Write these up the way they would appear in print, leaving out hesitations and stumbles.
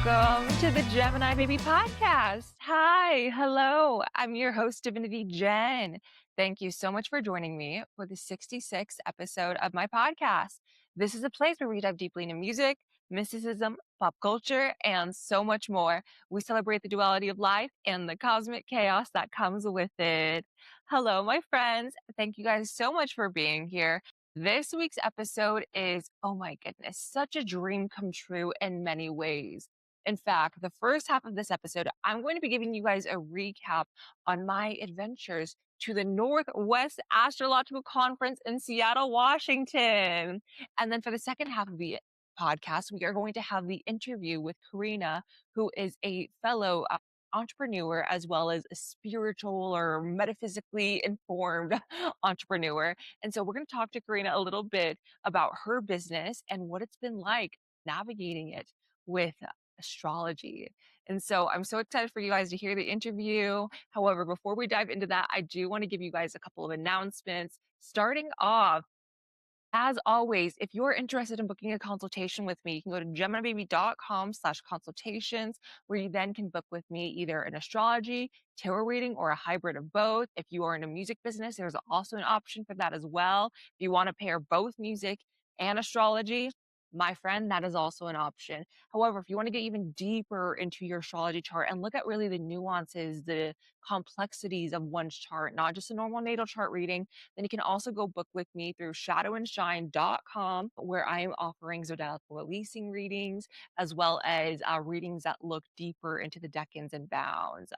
Welcome to the Gemini Baby Podcast. Hi, hello. I'm your host, Divinity Jen. Thank you so much for joining me for the 66th episode of my podcast. This is a place where we dive deeply into music, mysticism, pop culture, and so much more. We celebrate the duality of life and the cosmic chaos that comes with it. Hello, my friends. Thank you guys so much for being here. This week's episode is, oh my goodness, such a dream come true in many ways. In fact, the first half of this episode, I'm going to be giving you guys a recap on my adventures to the Northwest Astrological Conference in Seattle, Washington. And then for the second half of the podcast, we are going to have the interview with Carina, who is a fellow entrepreneur as well as a spiritual or metaphysically informed entrepreneur. And so we're going to talk to Carina a little bit about her business and what it's been like navigating it with astrology. And so I'm so excited for you guys to hear the interview. However, before we dive into that, I do want to give you guys a couple of announcements. Starting off, as always, if you're interested in booking a consultation with me, you can go to geminibaby.com/consultations, where you then can book with me either an astrology, tarot reading, or a hybrid of both. If you are in a music business, there's also an option for that as well. If you want to pair both music and astrology, my friend, that is also an option. However, if you want to get even deeper into your astrology chart and look at really the nuances, the complexities of one's chart, not just a normal natal chart reading, then you can also go book with me through shadowandshine.com, where I am offering zodiacal releasing readings, as well as readings that look deeper into the decans and bounds.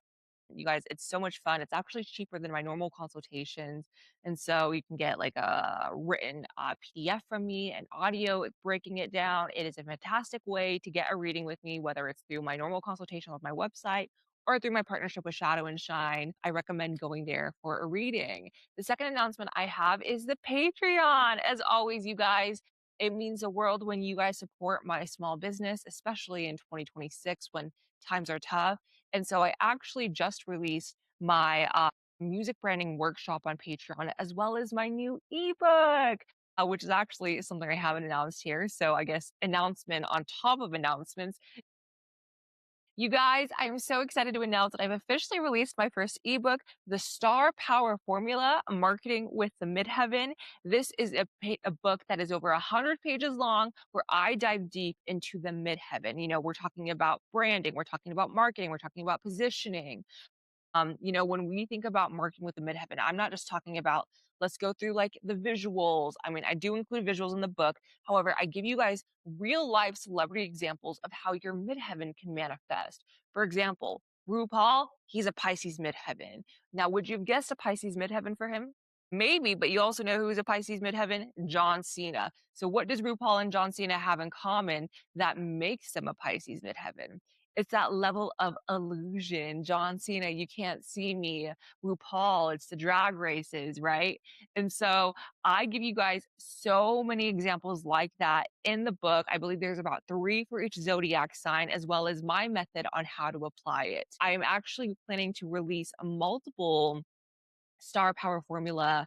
You guys, it's so much fun. It's actually cheaper than my normal consultations. And so you can get like a written PDF from me and audio breaking it down. It is a fantastic way to get a reading with me, whether it's through my normal consultation with my website or through my partnership with Shadow and Shine. I recommend going there for a reading. The second announcement I have is the Patreon. As always, you guys, it means the world when you guys support my small business, especially in 2026 when times are tough. And so I actually just released my music branding workshop on Patreon, as well as my new ebook, which is actually something I haven't announced here. So I guess announcement on top of announcements. You guys, I'm so excited to announce that I've officially released my first ebook, The Starpower Formula, Marketing with the Midheaven. This is a book that is over 100 pages long, where I dive deep into the midheaven. You know, we're talking about branding, we're talking about marketing, we're talking about positioning. When we think about marketing with the midheaven, I'm not just talking about, let's go through like the visuals. I mean, I do include visuals in the book. However, I give you guys real life celebrity examples of how your midheaven can manifest. For example, RuPaul, he's a Pisces midheaven. Now, would you have guessed a Pisces midheaven for him? Maybe, but you also know who's a Pisces midheaven? John Cena. So what does RuPaul and John Cena have in common that makes them a Pisces midheaven? It's that level of illusion. John Cena, you can't see me. RuPaul, it's the drag races, right? And so I give you guys so many examples like that in the book. I believe there's about 3 for each zodiac sign, as well as my method on how to apply it. I am actually planning to release multiple Star Power Formula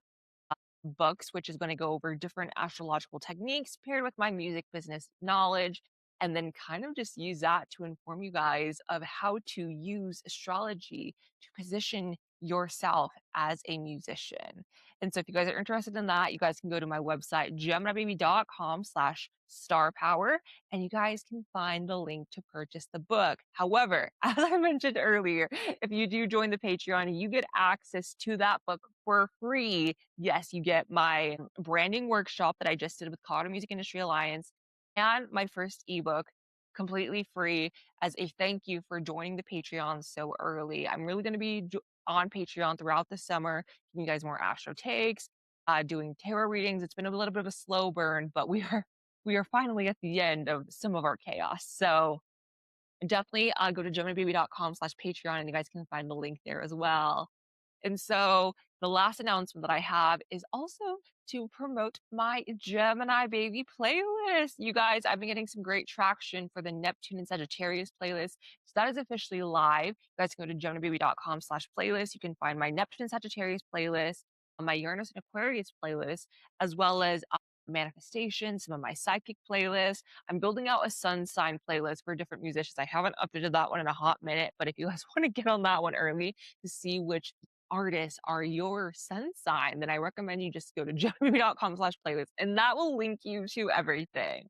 books, which is going to go over different astrological techniques paired with my music business knowledge, and then kind of just use that to inform you guys of how to use astrology to position yourself as a musician. And so if you guys are interested in that, you guys can go to my website, geminibaby.com/starpower, and you guys can find the link to purchase the book. However, as I mentioned earlier, if you do join the Patreon, you get access to that book for free. Yes, you get my branding workshop that I just did with Colorado Music Industry Alliance and my first ebook completely free as a thank you for joining the Patreon so early. I'm really going to be on Patreon throughout the summer, giving you guys more astro takes, doing tarot readings. It's been a little bit of a slow burn, but we are finally at the end of some of our chaos. So definitely go to geminibaby.com/Patreon, and you guys can find the link there as well. And so the last announcement that I have is also to promote my Gemini Baby playlist. You guys, I've been getting some great traction for the Neptune and Sagittarius playlist. So that is officially live. You guys can go to geminibaby.com/playlist. You can find my Neptune and Sagittarius playlist, my Uranus and Aquarius playlist, as well as manifestation, some of my psychic playlists. I'm building out a sun sign playlist for different musicians. I haven't updated that one in a hot minute, but if you guys want to get on that one early to see which artists are your sun sign, then I recommend you just go to joebaby.com/playlist and that will link you to everything.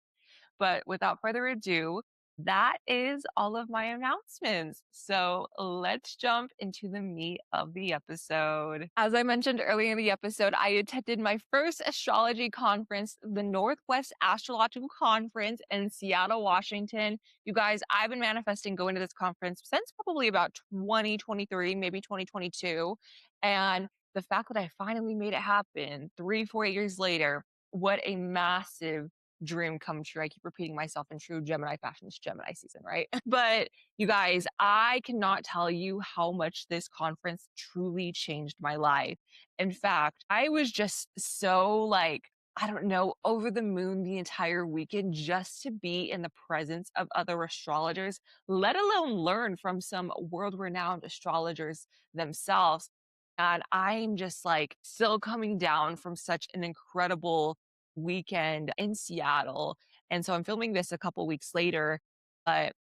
But without further ado, that is all of my announcements. So let's jump into the meat of the episode. As I mentioned earlier in the episode, I attended my first astrology conference, the Northwest Astrological Conference in Seattle, Washington. You guys, I've been manifesting going to this conference since probably about 2023, maybe 2022. And the fact that I finally made it happen 3, 4 years later, what a massive dream come true. I keep repeating myself in true Gemini fashion. It's Gemini season, right? But you guys, I cannot tell you how much this conference truly changed my life. In fact, I was just so like, I don't know, over the moon the entire weekend just to be in the presence of other astrologers, let alone learn from some world renowned astrologers themselves. And I'm just like still coming down from such an incredible weekend in Seattle. And so I'm filming this a couple weeks later, but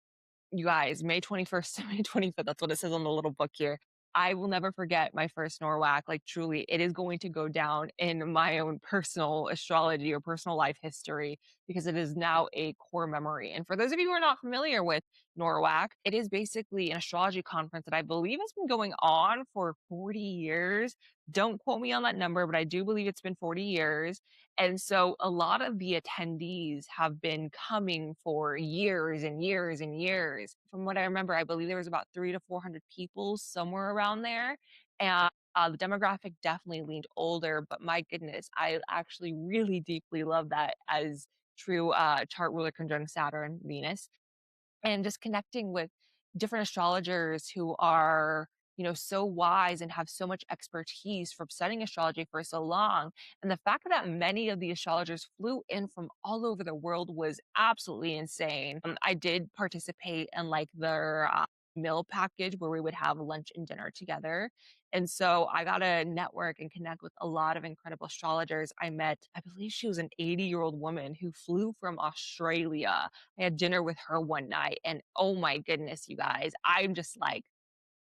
you guys, May 21st to May 25th, that's what it says on the little book here. I will never forget my first NORWAC. Like, truly, it is going to go down in my own personal astrology or personal life history because it is now a core memory. And for those of you who are not familiar with NORWAC, it is basically an astrology conference that I believe has been going on for 40 years. Don't quote me on that number, but I do believe it's been 40 years. And so a lot of the attendees have been coming for years and years and years. From what I remember, I believe there was about 300 to 400 people, somewhere around there. And the demographic definitely leaned older, but my goodness, I actually really deeply love that as true chart ruler conjunct Saturn, Venus, and just connecting with different astrologers who are, so wise and have so much expertise from studying astrology for so long. And the fact that many of the astrologers flew in from all over the world was absolutely insane. I did participate in like their meal package where we would have lunch and dinner together. And so I got to network and connect with a lot of incredible astrologers. I met, I believe she was an 80-year-old woman who flew from Australia. I had dinner with her one night, and oh my goodness, you guys, I'm just like,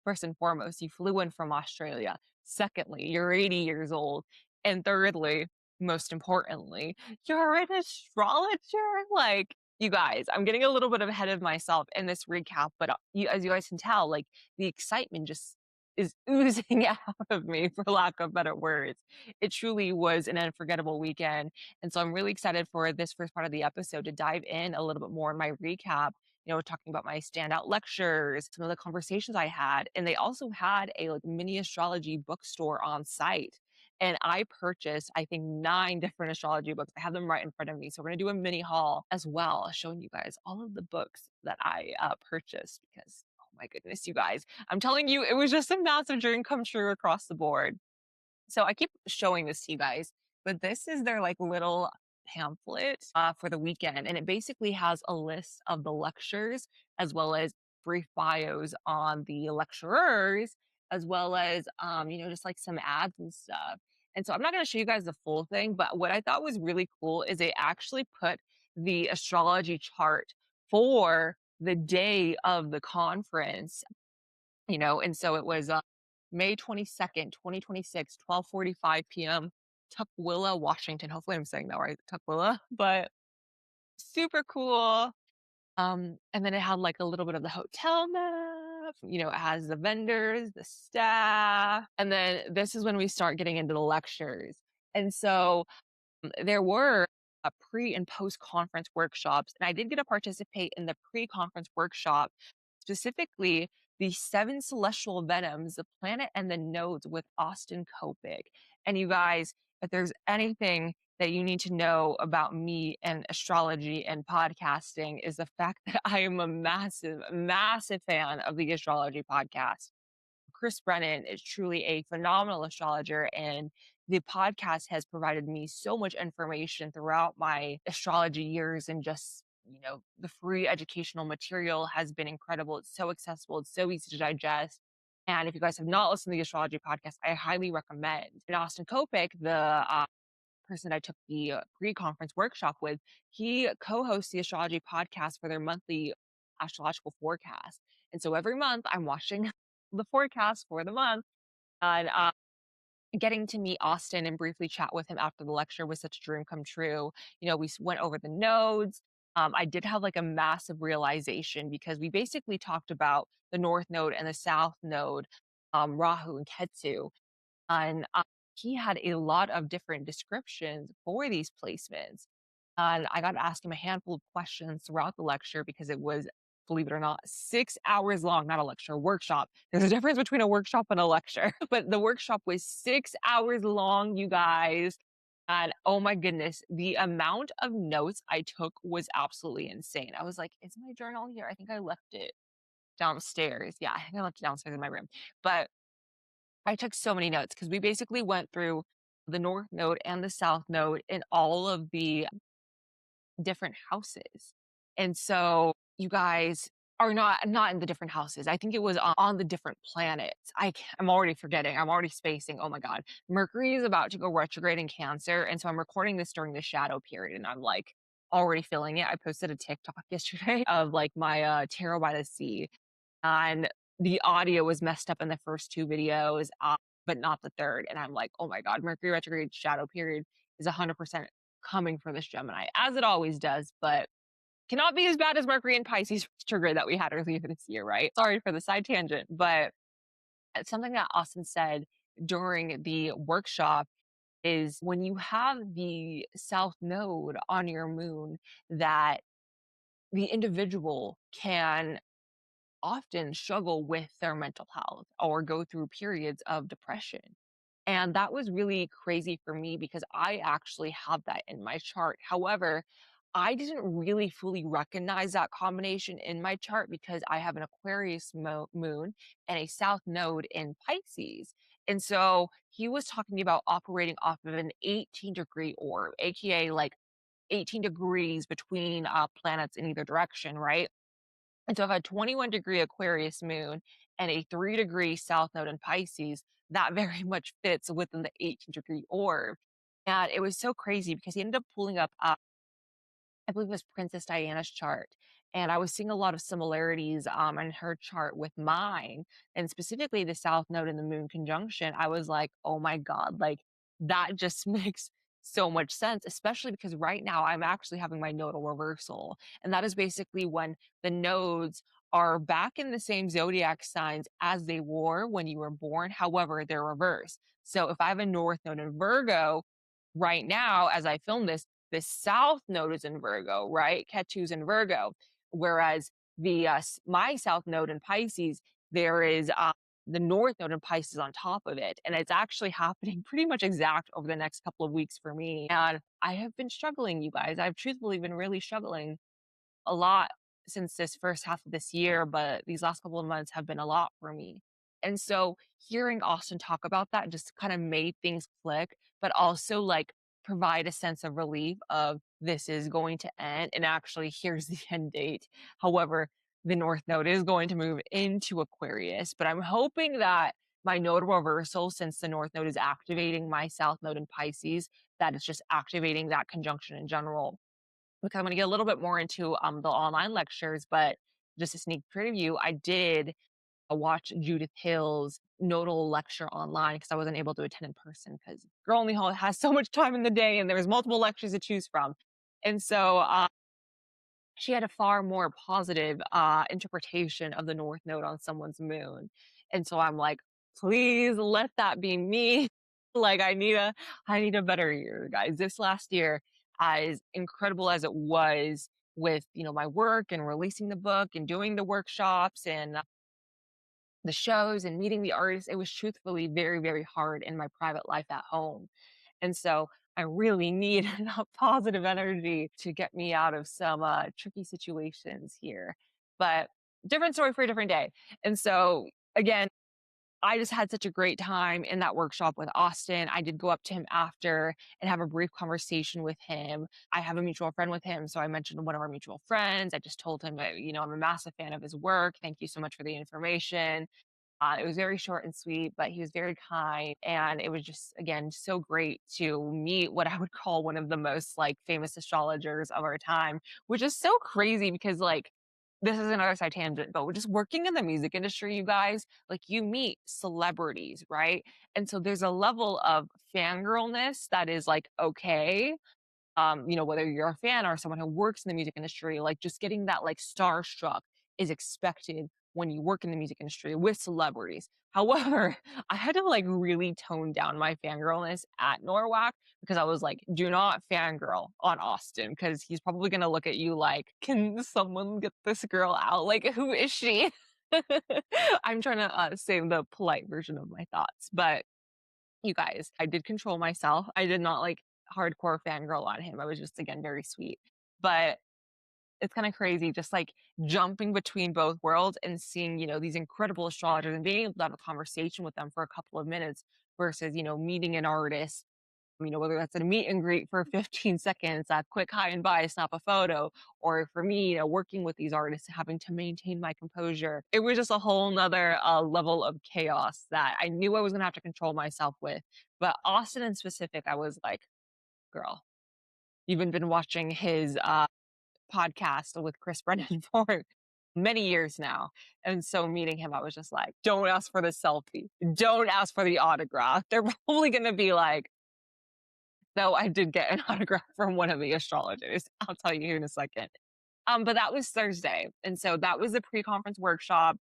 first and foremost, you flew in from Australia. Secondly, you're 80 years old. And thirdly, most importantly, you're an astrologer. Like, you guys, I'm getting a little bit ahead of myself in this recap, but as you guys can tell, like the excitement just is oozing out of me, for lack of better words. It truly was an unforgettable weekend. And so I'm really excited for this first part of the episode to dive in a little bit more in my recap, talking about my standout lectures, some of the conversations I had. And they also had a like mini astrology bookstore on site. And I purchased, I think, 9 different astrology books. I have them right in front of me. So we're going to do a mini haul as well, showing you guys all of the books that I purchased because, oh my goodness, you guys, I'm telling you, it was just a massive dream come true across the board. So I keep showing this to you guys, but this is their like little pamphlet for the weekend. And it basically has a list of the lectures as well as brief bios on the lecturers, as well as, just like some ads and stuff. And so I'm not going to show you guys the full thing, but what I thought was really cool is they actually put the astrology chart for the day of the conference, and so it was May 22nd, 2026, 12:45 p.m., Tukwila, Washington. Hopefully I'm saying that right, Tukwila, but super cool. And then it had like a little bit of the hotel map, it has the vendors, the staff, and then this is when we start getting into the lectures. And so there were pre and post conference workshops, and I did get to participate in the pre conference workshop, specifically the 7 celestial venoms, the planet and the nodes with Austin Coppock. And you guys, if there's anything that you need to know about me and astrology and podcasting, is the fact that I am a massive, massive fan of the astrology podcast. Chris Brennan is truly a phenomenal astrologer, and the podcast has provided me so much information throughout my astrology years, and just, the free educational material has been incredible. It's so accessible. It's so easy to digest. And if you guys have not listened to the astrology podcast, I highly recommend. And Austin Coppock, the person I took the pre-conference workshop with, he co-hosts the astrology podcast for their monthly astrological forecast. And so every month I'm watching the forecast for the month, and getting to meet Austin and briefly chat with him after the lecture was such a dream come true. We went over the nodes. I did have like a massive realization because we basically talked about the North Node and the South Node, Rahu and Ketu. And he had a lot of different descriptions for these placements. And I got to ask him a handful of questions throughout the lecture because it was, believe it or not, 6 hours long, not a lecture, a workshop. There's a difference between a workshop and a lecture, but the workshop was 6 hours long, you guys. And oh my goodness, the amount of notes I took was absolutely insane. I was like, is my journal here? I think I left it downstairs. Yeah, I think I left it downstairs in my room. But I took so many notes because we basically went through the North Node and the South Node in all of the different houses. And so you guys are not in the different houses. I think it was on the different planets. I'm already forgetting. I'm already spacing. Oh my God. Mercury is about to go retrograde in Cancer. And so I'm recording this during the shadow period and I'm like already feeling it. I posted a TikTok yesterday of like my tarot by the sea, and the audio was messed up in the first two videos, but not the third. And I'm like, oh my God, Mercury retrograde shadow period is 100% coming for this Gemini, as it always does, but cannot be as bad as Mercury and Pisces retrograde that we had earlier this year, right? Sorry for the side tangent, but it's something that Austin said during the workshop is when you have the South Node on your moon, that the individual can often struggle with their mental health or go through periods of depression. And that was really crazy for me because I actually have that in my chart. However, I didn't really fully recognize that combination in my chart because I have an Aquarius moon and a South Node in Pisces. And so he was talking about operating off of an 18-degree orb, aka like 18 degrees between planets in either direction, right? And so if I have a 21-degree Aquarius moon and a 3-degree South Node in Pisces, that very much fits within the 18-degree orb. And it was so crazy because he ended up pulling up, I believe it was Princess Diana's chart. And I was seeing a lot of similarities in her chart with mine, and specifically the South Node and the Moon conjunction. I was like, oh my God, like that just makes so much sense, especially because right now I'm actually having my nodal reversal. And that is basically when the nodes are back in the same zodiac signs as they were when you were born. However, they're reversed. So if I have a North Node in Virgo right now, as I film this, the South Node is in Virgo, right? Ketu's in Virgo. Whereas my South Node in Pisces, there is the North Node in Pisces on top of it. And it's actually happening pretty much exact over the next couple of weeks for me. And I have been struggling, you guys. I've truthfully been really struggling a lot since this first half of this year, but these last couple of months have been a lot for me. And so hearing Austin talk about that just kind of made things click, but also like provide a sense of relief of this is going to end. And actually, here's the end date. However, the North Node is going to move into Aquarius, but I'm hoping that my node reversal, since the North Node is activating my South Node in Pisces, that it's just activating that conjunction in general, because I'm going to get a little bit more into the online lectures, but just a sneak preview, I did watch Judith Hill's nodal lecture online because I wasn't able to attend in person because girl only has so much time in the day and there's multiple lectures to choose from. And so she had a far more positive interpretation of the North Node on someone's moon. And so I'm like, please let that be me. Like I need a better year, guys. This last year, as incredible as it was with, my work and releasing the book and doing the workshops and the shows and meeting the artists, it was truthfully very, very hard in my private life at home. And so I really need enough positive energy to get me out of some tricky situations here. But different story for a different day. And so, again, I just had such a great time in that workshop with Austin. I did go up to him after and have a brief conversation with him. I have a mutual friend with him. So I mentioned one of our mutual friends. I just told him, I'm a massive fan of his work. Thank you so much for the information. It was very short and sweet, but he was very kind. And it was just, again, so great to meet what I would call one of the most like famous astrologers of our time, which is so crazy because like, this is another side tangent, but we're just working in the music industry, you guys, like you meet celebrities, right? And so there's a level of fangirlness that is like, okay, whether you're a fan or someone who works in the music industry, like just getting that like starstruck is expected when you work in the music industry with celebrities. However, I had to like really tone down my fangirlness at NORWAC because I was like, do not fangirl on Austin because he's probably going to look at you like, can someone get this girl out? Like, who is she? I'm trying to say the polite version of my thoughts, but you guys, I did control myself. I did not like hardcore fangirl on him. I was just, again, very sweet. But it's kind of crazy just like jumping between both worlds and seeing, these incredible astrologers and being able to have a conversation with them for a couple of minutes versus, meeting an artist, whether that's a meet and greet for 15 seconds, a quick hi and bye, snap a photo, or for me, working with these artists, having to maintain my composure. It was just a whole nother level of chaos that I knew I was going to have to control myself with. But Austin in specific, I was like, girl, you've been watching his podcast with Chris Brennan for many years now. And so meeting him, I was just like, don't ask for the selfie. Don't ask for the autograph. They're probably going to be like, though I did get an autograph from one of the astrologers. I'll tell you here in a second. But that was Thursday. And so that was the pre-conference workshop.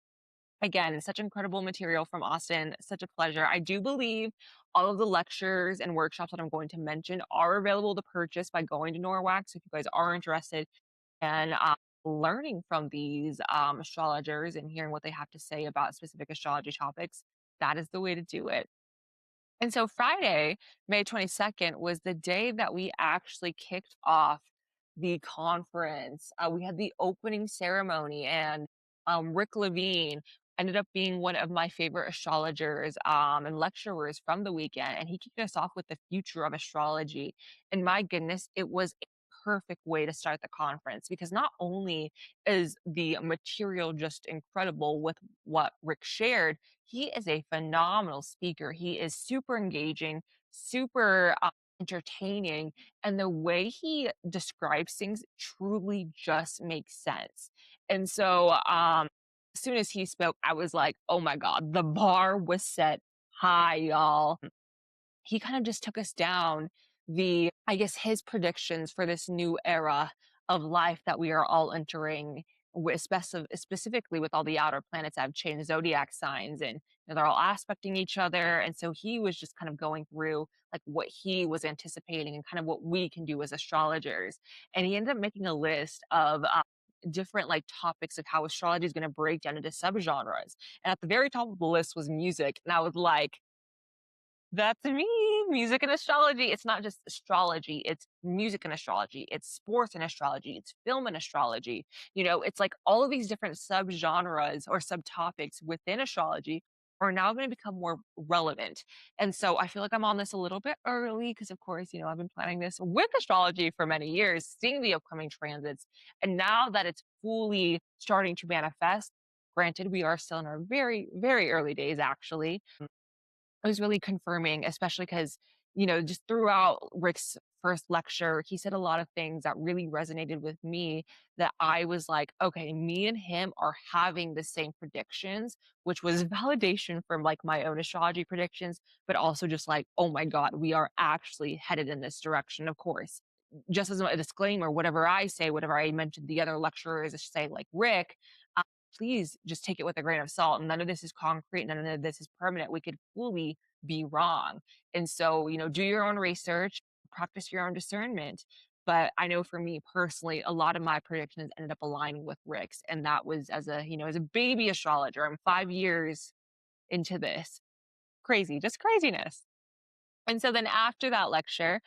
Again, such incredible material from Austin. Such a pleasure. I do believe all of the lectures and workshops that I'm going to mention are available to purchase by going to NORWAC. So if you guys are interested in learning from these astrologers and hearing what they have to say about specific astrology topics, that is the way to do it. And so Friday, May 22nd, was the day that we actually kicked off the conference. We had the opening ceremony, and Rick Levine ended up being one of my favorite astrologers and lecturers from the weekend. And he kicked us off with the future of astrology. And my goodness, it was a perfect way to start the conference because not only is the material just incredible with what Rick shared, he is a phenomenal speaker. He is super engaging, super entertaining, and the way he describes things truly just makes sense. And so, as soon as he spoke, I was like, oh my God, the bar was set high, y'all. He kind of just took us down I guess, his predictions for this new era of life that we are all entering, with specifically with all the outer planets that have changed zodiac signs and they're all aspecting each other. And so he was just kind of going through like what he was anticipating and kind of what we can do as astrologers. And he ended up making a list of different like topics of how astrology is going to break down into subgenres. And at the very top of the list was music. And I was like, that's me, music and astrology. It's not just astrology, it's music and astrology, it's sports and astrology, it's film and astrology. It's like all of these different subgenres or subtopics within astrology are now going to become more relevant. And so I feel like I'm on this a little bit early because, of course, I've been planning this with astrology for many years, seeing the upcoming transits. And now that it's fully starting to manifest, granted, we are still in our very, very early days, actually. It was really confirming, especially because, just throughout Rick's first lecture, he said a lot of things that really resonated with me that I was like, okay, me and him are having the same predictions, which was validation from like my own astrology predictions, but also just like, oh my God, we are actually headed in this direction. Of course, just as a disclaimer, whatever I say, whatever I mentioned the other lecturers say, like Rick, please just take it with a grain of salt. None of this is concrete. None of this is permanent. We could fully be wrong. And so, do your own research, practice your own discernment. But I know for me personally, a lot of my predictions ended up aligning with Rick's. And that was as a baby astrologer. I'm 5 years into this. Crazy, just craziness. And so then after that lecture,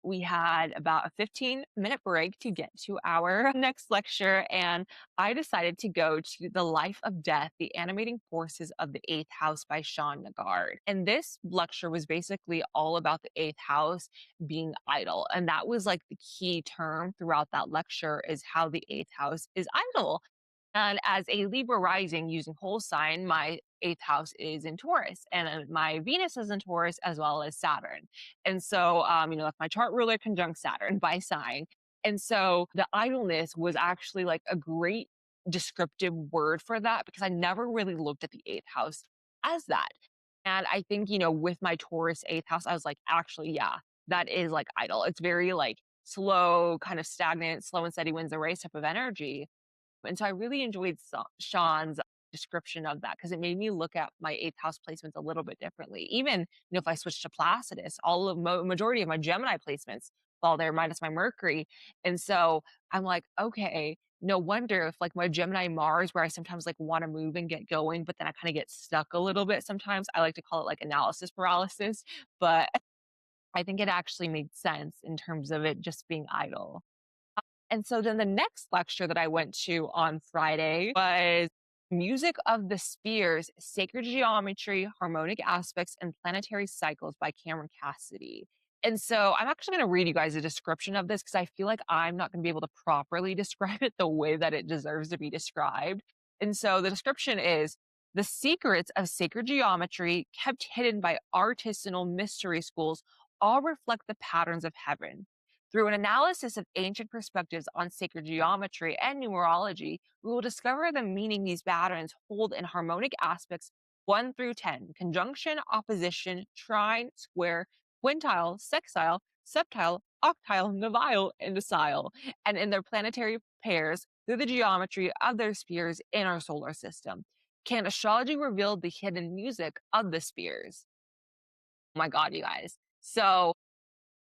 we had about a 15-minute break to get to our next lecture. And I decided to go to The Life of Death, The Animating Forces of the Eighth House by Sean Nagard. And this lecture was basically all about the eighth house being idle. And that was like the key term throughout that lecture is how the eighth house is idle. And as a Libra rising using whole sign, my eighth house is in Taurus, and my Venus is in Taurus as well as Saturn. And so, like my chart ruler conjunct Saturn by sign. And so the idleness was actually like a great descriptive word for that because I never really looked at the eighth house as that. And I think, with my Taurus eighth house, I was like, actually, yeah, that is like idle. It's very like slow, kind of stagnant, slow and steady wins the race type of energy. And so I really enjoyed Sean's description of that because it made me look at my eighth house placements a little bit differently. Even, if I switched to Placidus, all of majority of my Gemini placements fall there minus my Mercury. And so I'm like, okay, no wonder if like my Gemini Mars, where I sometimes like want to move and get going, but then I kind of get stuck a little bit sometimes. I like to call it like analysis paralysis, but I think it actually made sense in terms of it just being idle. And so then the next lecture that I went to on Friday was Music of the Spheres, Sacred Geometry, Harmonic Aspects, and Planetary Cycles by Cameron Cassidy. And so I'm actually going to read you guys a description of this because I feel like I'm not going to be able to properly describe it the way that it deserves to be described. And so the description is the secrets of sacred geometry kept hidden by artisanal mystery schools all reflect the patterns of heaven. Through an analysis of ancient perspectives on sacred geometry and numerology, we will discover the meaning these patterns hold in harmonic aspects 1 through 10: conjunction, opposition, trine, square, quintile, sextile, septile, octile, navile, and decile, and in their planetary pairs through the geometry of their spheres in our solar system. Can astrology reveal the hidden music of the spheres? Oh my God, you guys. So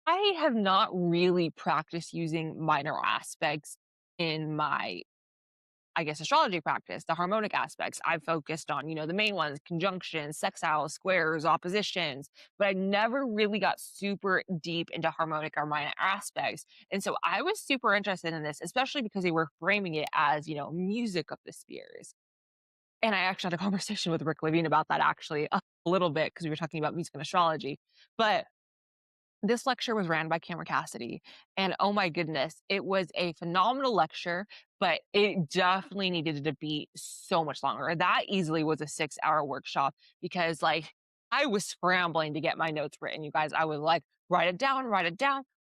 I have not really practiced using minor aspects in my, I guess, astrology practice, the harmonic aspects. I've focused on, the main ones, conjunctions, sextiles, squares, oppositions, but I never really got super deep into harmonic or minor aspects. And so I was super interested in this, especially because they were framing it as, music of the spheres. And I actually had a conversation with Rick Levine about that actually a little bit because we were talking about music and astrology. But this lecture was ran by Cameron Cassidy, and oh my goodness, it was a phenomenal lecture, but it definitely needed to be so much longer. That easily was a 6-hour workshop because, like, I was scrambling to get my notes written, you guys. I was like, write it down,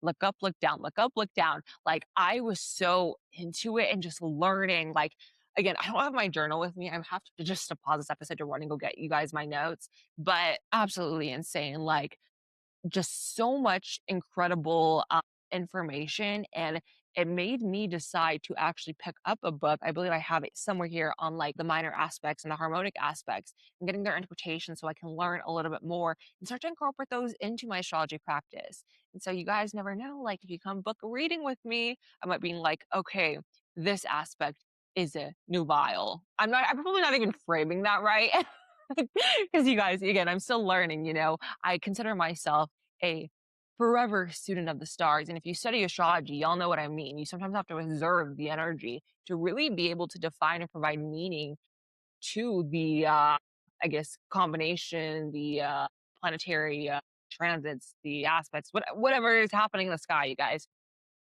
look up, look down, look up, look down. Like, I was so into it and just learning. Like, again, I don't have my journal with me. I have to just to pause this episode to run and go get you guys my notes, but absolutely insane. Like, just so much incredible information, and it made me decide to actually pick up a book. I believe I have it somewhere here on like the minor aspects and the harmonic aspects and getting their interpretation so I can learn a little bit more and start to incorporate those into my astrology practice. And so you guys never know, like if you come book a reading with me, I might be like, okay, this aspect is a nubile. I'm probably not even framing that right. Because you guys, again, I'm still learning, I consider myself a forever student of the stars. And if you study astrology, y'all know what I mean. You sometimes have to observe the energy to really be able to define and provide meaning to the, I guess, combination, the planetary transits, the aspects, whatever is happening in the sky, you guys.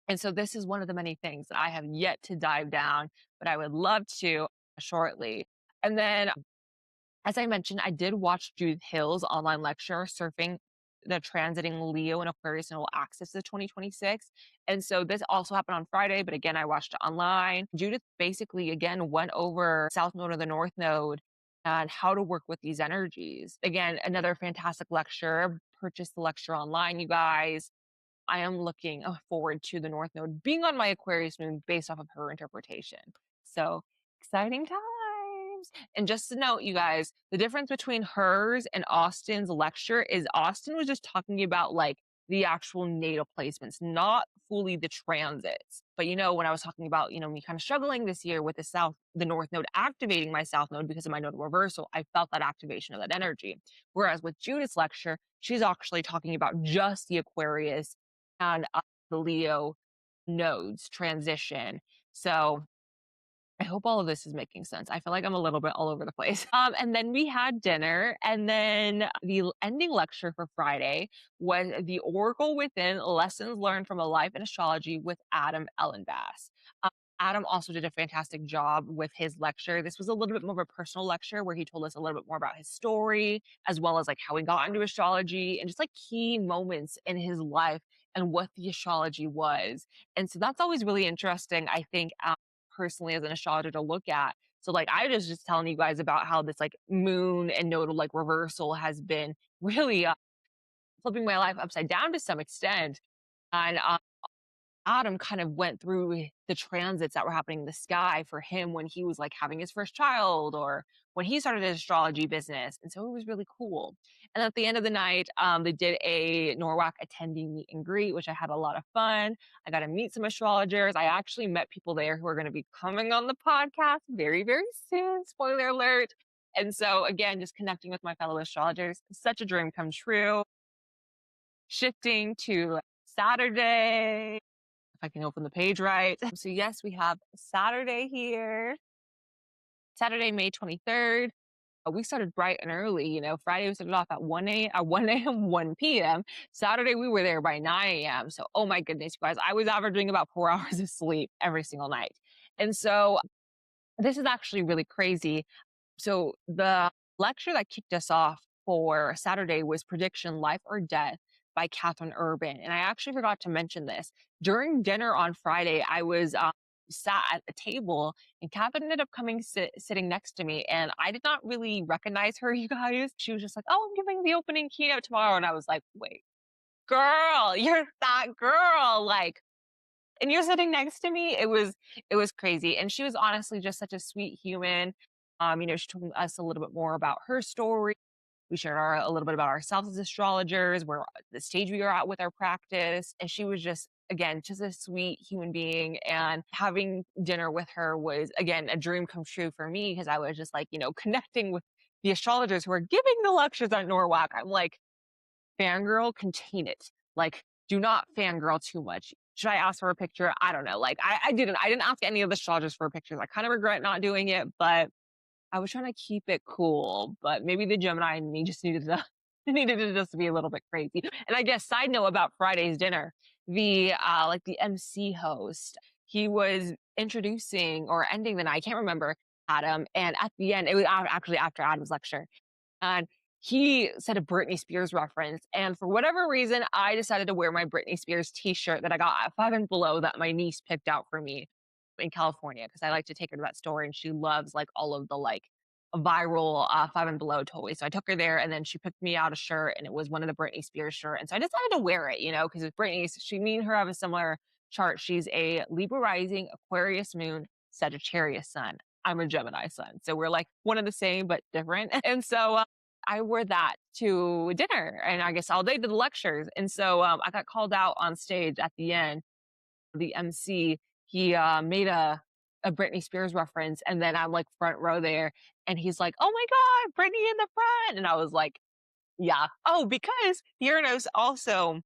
And so this is one of the many things that I have yet to dive down, but I would love to shortly. And then as I mentioned, I did watch Judith Hill's online lecture, Surfing the Transiting Leo and Aquarius Nodal Axis of 2026. And so this also happened on Friday, but again, I watched it online. Judith basically, again, went over South Node or the North Node and how to work with these energies. Again, another fantastic lecture. Purchase the lecture online, you guys. I am looking forward to the North Node being on my Aquarius moon based off of her interpretation. So exciting times. And just to note, you guys, the difference between hers and Austin's lecture is Austin was just talking about like the actual natal placements, not fully the transits. But when I was talking about, me kind of struggling this year with the North Node activating my South Node because of my nodal reversal, I felt that activation of that energy. Whereas with Judith's lecture, she's actually talking about just the Aquarius and the Leo nodes transition. So I hope all of this is making sense. I feel like I'm a little bit all over the place. And then we had dinner, and then the ending lecture for Friday was The Oracle Within: Lessons Learned from a Life in Astrology with Adam Ellenbass. Adam also did a fantastic job with his lecture. This was a little bit more of a personal lecture where he told us a little bit more about his story, as well as like how he got into astrology and just like key moments in his life and what the astrology was. And so that's always really interesting, I think, personally as an astrologer to look at. So like I was just telling you guys about how this like moon and nodal like reversal has been really flipping my life upside down to some extent. And Adam kind of went through the transits that were happening in the sky for him when he was like having his first child or when he started his astrology business. And so it was really cool. And at the end of the night, they did a NORWAC attendee meet and greet, which I had a lot of fun. I got to meet some astrologers. I actually met people there who are going to be coming on the podcast very, very soon. Spoiler alert. And so, again, just connecting with my fellow astrologers, such a dream come true. Shifting to Saturday, if I can open the page right. So yes, we have Saturday here. Saturday, May 23rd. We started bright and early. You know, Friday we started off at 1 a.m., 1 p.m. Saturday we were there by 9 a.m. So, oh my goodness, you guys, I was averaging about 4 hours of sleep every single night. And so this is actually really crazy. So the lecture that kicked us off for Saturday was Prediction Life or Death by Catherine Urban. And I actually forgot to mention this. During dinner on Friday, I was sat at a table and Catherine ended up coming sitting next to me. And I did not really recognize her, you guys. She was just like, oh, I'm giving the opening keynote tomorrow. And I was like, wait, girl, you're that girl. Like, and you're sitting next to me. It was crazy. And she was honestly just such a sweet human. You know, she told us a little bit more about her story. We shared a little bit about ourselves as astrologers, where the stage we are at with our practice. And she was just, again, just a sweet human being. And having dinner with her was, again, a dream come true for me because I was just like, you know, connecting with the astrologers who are giving the lectures at NORWAC. I'm like, fangirl, contain it. Like, do not fangirl too much. Should I ask for a picture? I don't know. Like, I didn't ask any of the astrologers for pictures. I kind of regret not doing it, but I was trying to keep it cool. But maybe the Gemini in me just needed to needed it just to be a little bit crazy. And I guess side note about Friday's dinner, the like the MC host, he was introducing or ending the night. I can't remember Adam. And at the end, it was actually after Adam's lecture. And he said a Britney Spears reference. And for whatever reason, I decided to wear my Britney Spears t-shirt that I got at Five and Below that my niece picked out for me in California because I like to take her to that store and she loves like all of the like viral Five and Below toys. So I took her there and then she picked me out a shirt and it was one of the Britney Spears shirt. And so I decided to wear it, you know, because Britney, me and her have a similar chart. She's a Libra rising, Aquarius moon, Sagittarius sun. I'm a Gemini sun. So we're like one of the same, but different. And so I wore that to dinner and I guess all day to the lectures. And so I got called out on stage at the end. The MC, he made a Britney Spears reference. And then I'm like front row there and he's like, oh my God, Britney in the front. And I was like, yeah. Oh, because Uranus also,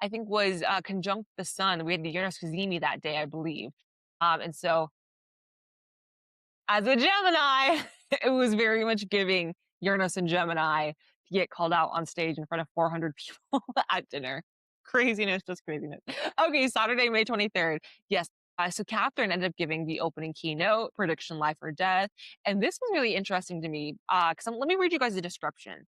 I think, was conjunct the sun. We had the Uranus Cazimi that day, I believe. And so as a Gemini, it was very much giving Uranus and Gemini to get called out on stage in front of 400 people at dinner. Craziness, just craziness. Okay, Saturday, May 23rd. Yes. So Catherine ended up giving the opening keynote, Prediction Life or Death. And this was really interesting to me because let me read you guys the description.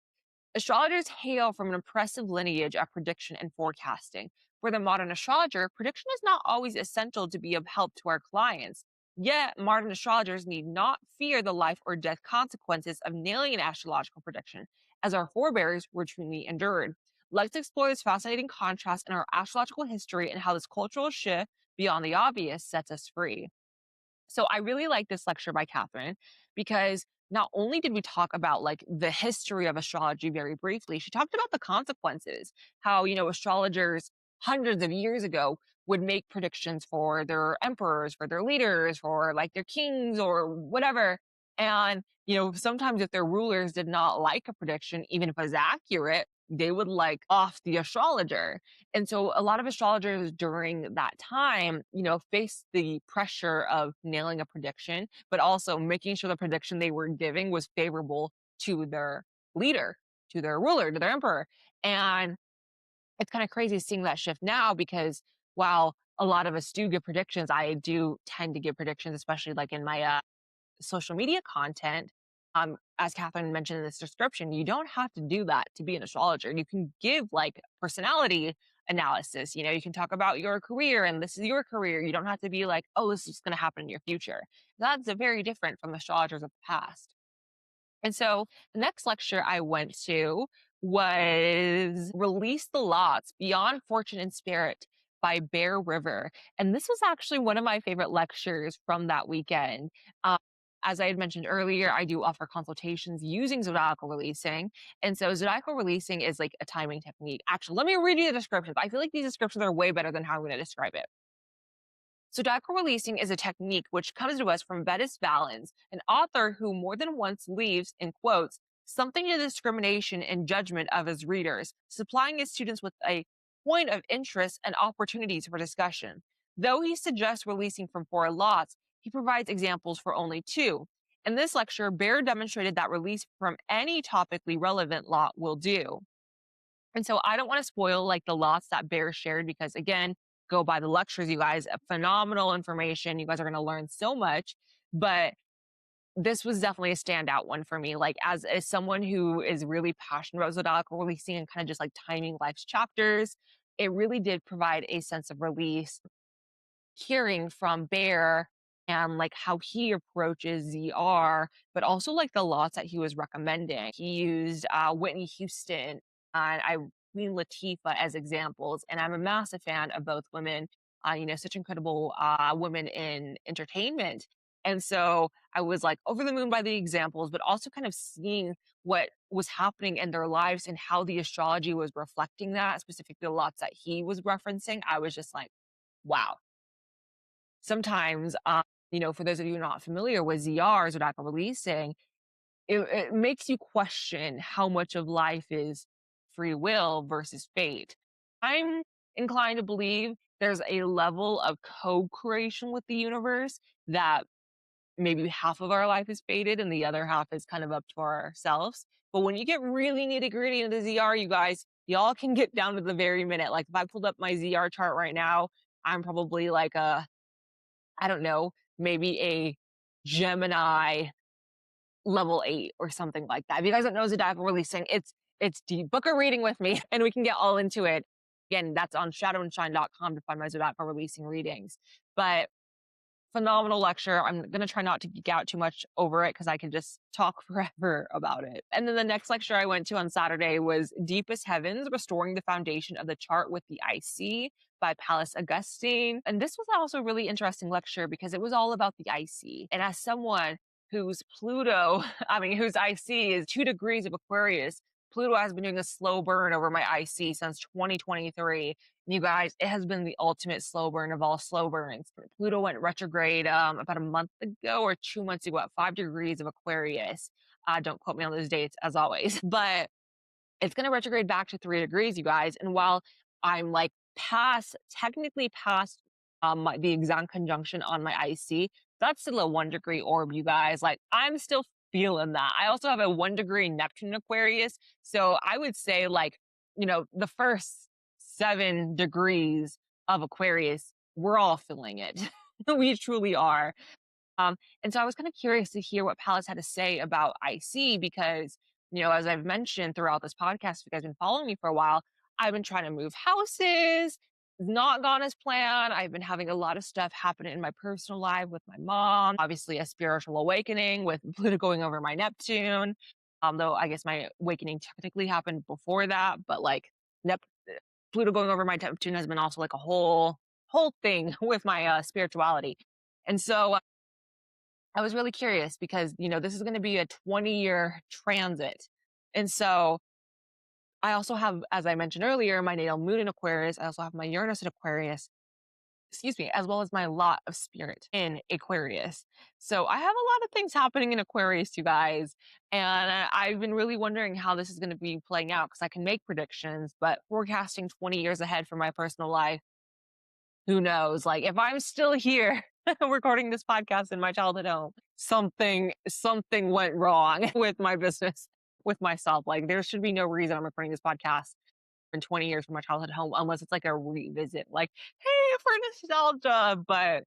Astrologers hail from an impressive lineage of prediction and forecasting. For the modern astrologer, prediction is not always essential to be of help to our clients. Yet, modern astrologers need not fear the life or death consequences of nailing an astrological prediction, as our forebears routinely endured. Let's explore this fascinating contrast in our astrological history and how this cultural shift beyond the obvious sets us free. So I really like this lecture by Catherine because not only did we talk about like the history of astrology very briefly, she talked about the consequences, how, you know, astrologers hundreds of years ago would make predictions for their emperors, for their leaders, for like their kings or whatever. And, you know, sometimes if their rulers did not like a prediction, even if it was accurate, they would like off the astrologer. And so a lot of astrologers during that time, you know, faced the pressure of nailing a prediction, but also making sure the prediction they were giving was favorable to their leader, to their ruler, to their emperor. And it's kind of crazy seeing that shift now because while a lot of us do give predictions. I do tend to give predictions, especially like in my social media content. As Catherine mentioned in this description, you don't have to do that to be an astrologer. You can give like personality analysis. You can talk about your career and this is your career. You don't have to be like, oh, this is going to happen in your future. That's very different from astrologers of the past. And so the next lecture I went to was Release the Lots Beyond Fortune and Spirit by Bear River. And this was actually one of my favorite lectures from that weekend. As I had mentioned earlier, I do offer consultations using zodiacal releasing. And so zodiacal releasing is like a timing technique. Actually, let me read you the descriptions. I feel like these descriptions are way better than how I'm going to describe it. Zodiacal releasing is a technique which comes to us from Vetus Valens, an author who more than once leaves, in quotes, something to the discrimination and judgment of his readers, supplying his students with a point of interest and opportunities for discussion. Though he suggests releasing from 4 lots, he provides examples for only 2. In this lecture, Bear demonstrated that release from any topically relevant lot will do. And so I don't want to spoil like the lots that Bear shared because again, go by the lectures, you guys, phenomenal information. You guys are going to learn so much, but this was definitely a standout one for me. Like as someone who is really passionate about zodiacal releasing and kind of just like timing life's chapters, it really did provide a sense of release hearing from Bear and like how he approaches ZR, but also like the lots that he was recommending. He used Whitney Houston and Queen Latifah as examples, and I'm a massive fan of both women. Such incredible women in entertainment, and so I was like over the moon by the examples, but also kind of seeing what was happening in their lives and how the astrology was reflecting that, specifically the lots that he was referencing. I was just like, wow. Sometimes, for those of you not familiar with ZR, zodiacal releasing, it makes you question how much of life is free will versus fate. I'm inclined to believe there's a level of co-creation with the universe that maybe half of our life is fated and the other half is kind of up to ourselves. But when you get really nitty gritty into ZR, you guys, y'all can get down to the very minute. Like if I pulled up my ZR chart right now, I'm probably like I don't know, maybe a Gemini level 8 or something like that. If you guys don't know zodiacal releasing, it's deep. Book a reading with me and we can get all into it. Again, that's on shadowandshine.com to find my zodiacal releasing readings. But phenomenal lecture. I'm going to try not to geek out too much over it because I can just talk forever about it. And then the next lecture I went to on Saturday was Deepest Heavens, Restoring the Foundation of the Chart with the IC by Pallas Augustine. And this was also a really interesting lecture because it was all about the IC. And as someone whose whose IC is 2 degrees of Aquarius, Pluto has been doing a slow burn over my IC since 2023. You guys, it has been the ultimate slow burn of all slow burns. Pluto went retrograde about a month ago or 2 months ago at 5 degrees of Aquarius. Don't quote me on those dates as always, but it's going to retrograde back to 3 degrees, you guys. And while I'm like technically past the exact conjunction on my IC, that's still a 1 degree orb, you guys. Like I'm still feeling that. I also have a 1 degree Neptune Aquarius. So I would say like, the first 7 degrees of Aquarius, we're all feeling it. We truly are. And so I was kind of curious to hear what Pallas had to say about IC because, as I've mentioned throughout this podcast, if you guys have been following me for a while, I've been trying to move houses, not gone as planned. I've been having a lot of stuff happen in my personal life with my mom, obviously a spiritual awakening with Pluto going over my Neptune. Though I guess my awakening technically happened before that, but like Pluto going over my Neptune has been also like a whole thing with my spirituality. And so I was really curious because, this is going to be a 20-year transit. And so I also have, as I mentioned earlier, my natal moon in Aquarius. I also have my Uranus in Aquarius, as well as my lot of spirit in Aquarius. So I have a lot of things happening in Aquarius, you guys. And I've been really wondering how this is going to be playing out because I can make predictions, but forecasting 20 years ahead for my personal life, who knows? Like if I'm still here recording this podcast in my childhood home, something went wrong with my business, with myself. Like there should be no reason I'm recording this podcast in 20 years from my childhood home unless it's like a revisit, like, hey, for nostalgia. But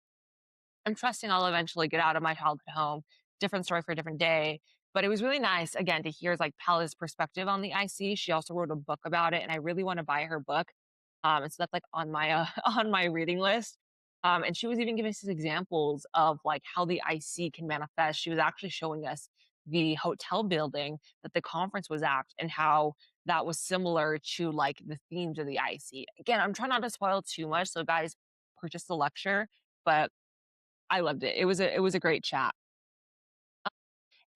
I'm trusting I'll eventually get out of my childhood home. Different story for a different day. But it was really nice again to hear like Paula's perspective on the IC. She also wrote a book about it, and I really want to buy her book. And so that's like on my on my reading list. And she was even giving us examples of like how the IC can manifest. She was actually showing us the hotel building that the conference was at and how that was similar to like the themes of the IC. Again, I'm trying not to spoil too much, so guys, purchase the lecture. But I loved it. It was a great chat.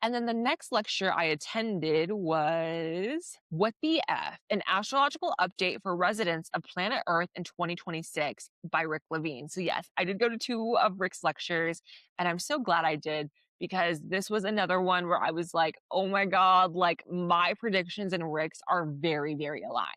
And then the next lecture I attended was What the F? An astrological update for residents of planet Earth in 2026 by Rick Levine. So yes, I did go to 2 of Rick's lectures, and I'm so glad I did because this was another one where I was like, oh my God, like my predictions and Rick's are very, very aligned.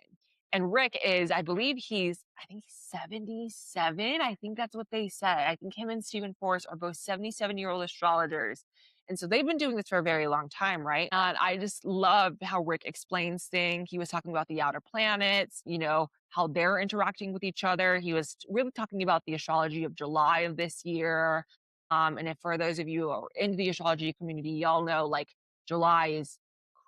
And Rick is, I believe I think he's 77. I think that's what they said. I think him and Stephen Forrest are both 77-year-old astrologers. And so they've been doing this for a very long time, right? And I just love how Rick explains things. He was talking about the outer planets, how they're interacting with each other. He was really talking about the astrology of July of this year. And if for those of you who are into the astrology community, y'all know like July is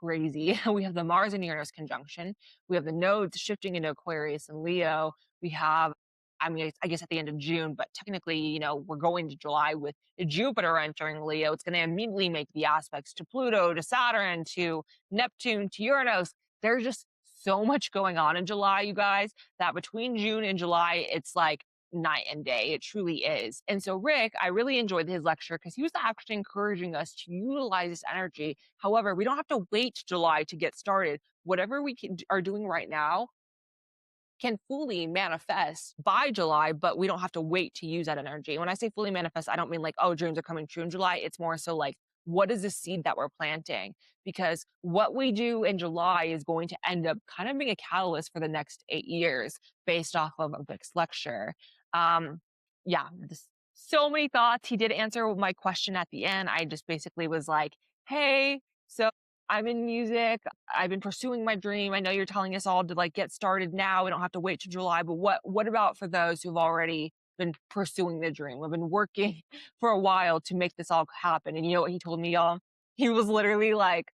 crazy. We have the Mars and Uranus conjunction. We have the nodes shifting into Aquarius and Leo. We have, I mean, I guess at the end of June, but technically, we're going to July with Jupiter entering Leo. It's going to immediately make the aspects to Pluto, to Saturn, to Neptune, to Uranus. There's just so much going on in July, you guys, that between June and July, it's like night and day. It truly is. And so Rick, I really enjoyed his lecture because he was actually encouraging us to utilize this energy. However, we don't have to wait July to get started. Whatever are doing right now can fully manifest by July, but we don't have to wait to use that energy. When I say fully manifest, I don't mean like, oh, dreams are coming true in July. It's more so like, what is the seed that we're planting? Because what we do in July is going to end up kind of being a catalyst for the next 8 years based off of Vic's lecture. Yeah, so many thoughts. He did answer my question at the end. I just basically was like, hey, so I'm in music. I've been pursuing my dream. I know you're telling us all to like get started now. We don't have to wait till July, but what about for those who've already been pursuing the dream? We've been working for a while to make this all happen. And you know what he told me, y'all? He was literally like,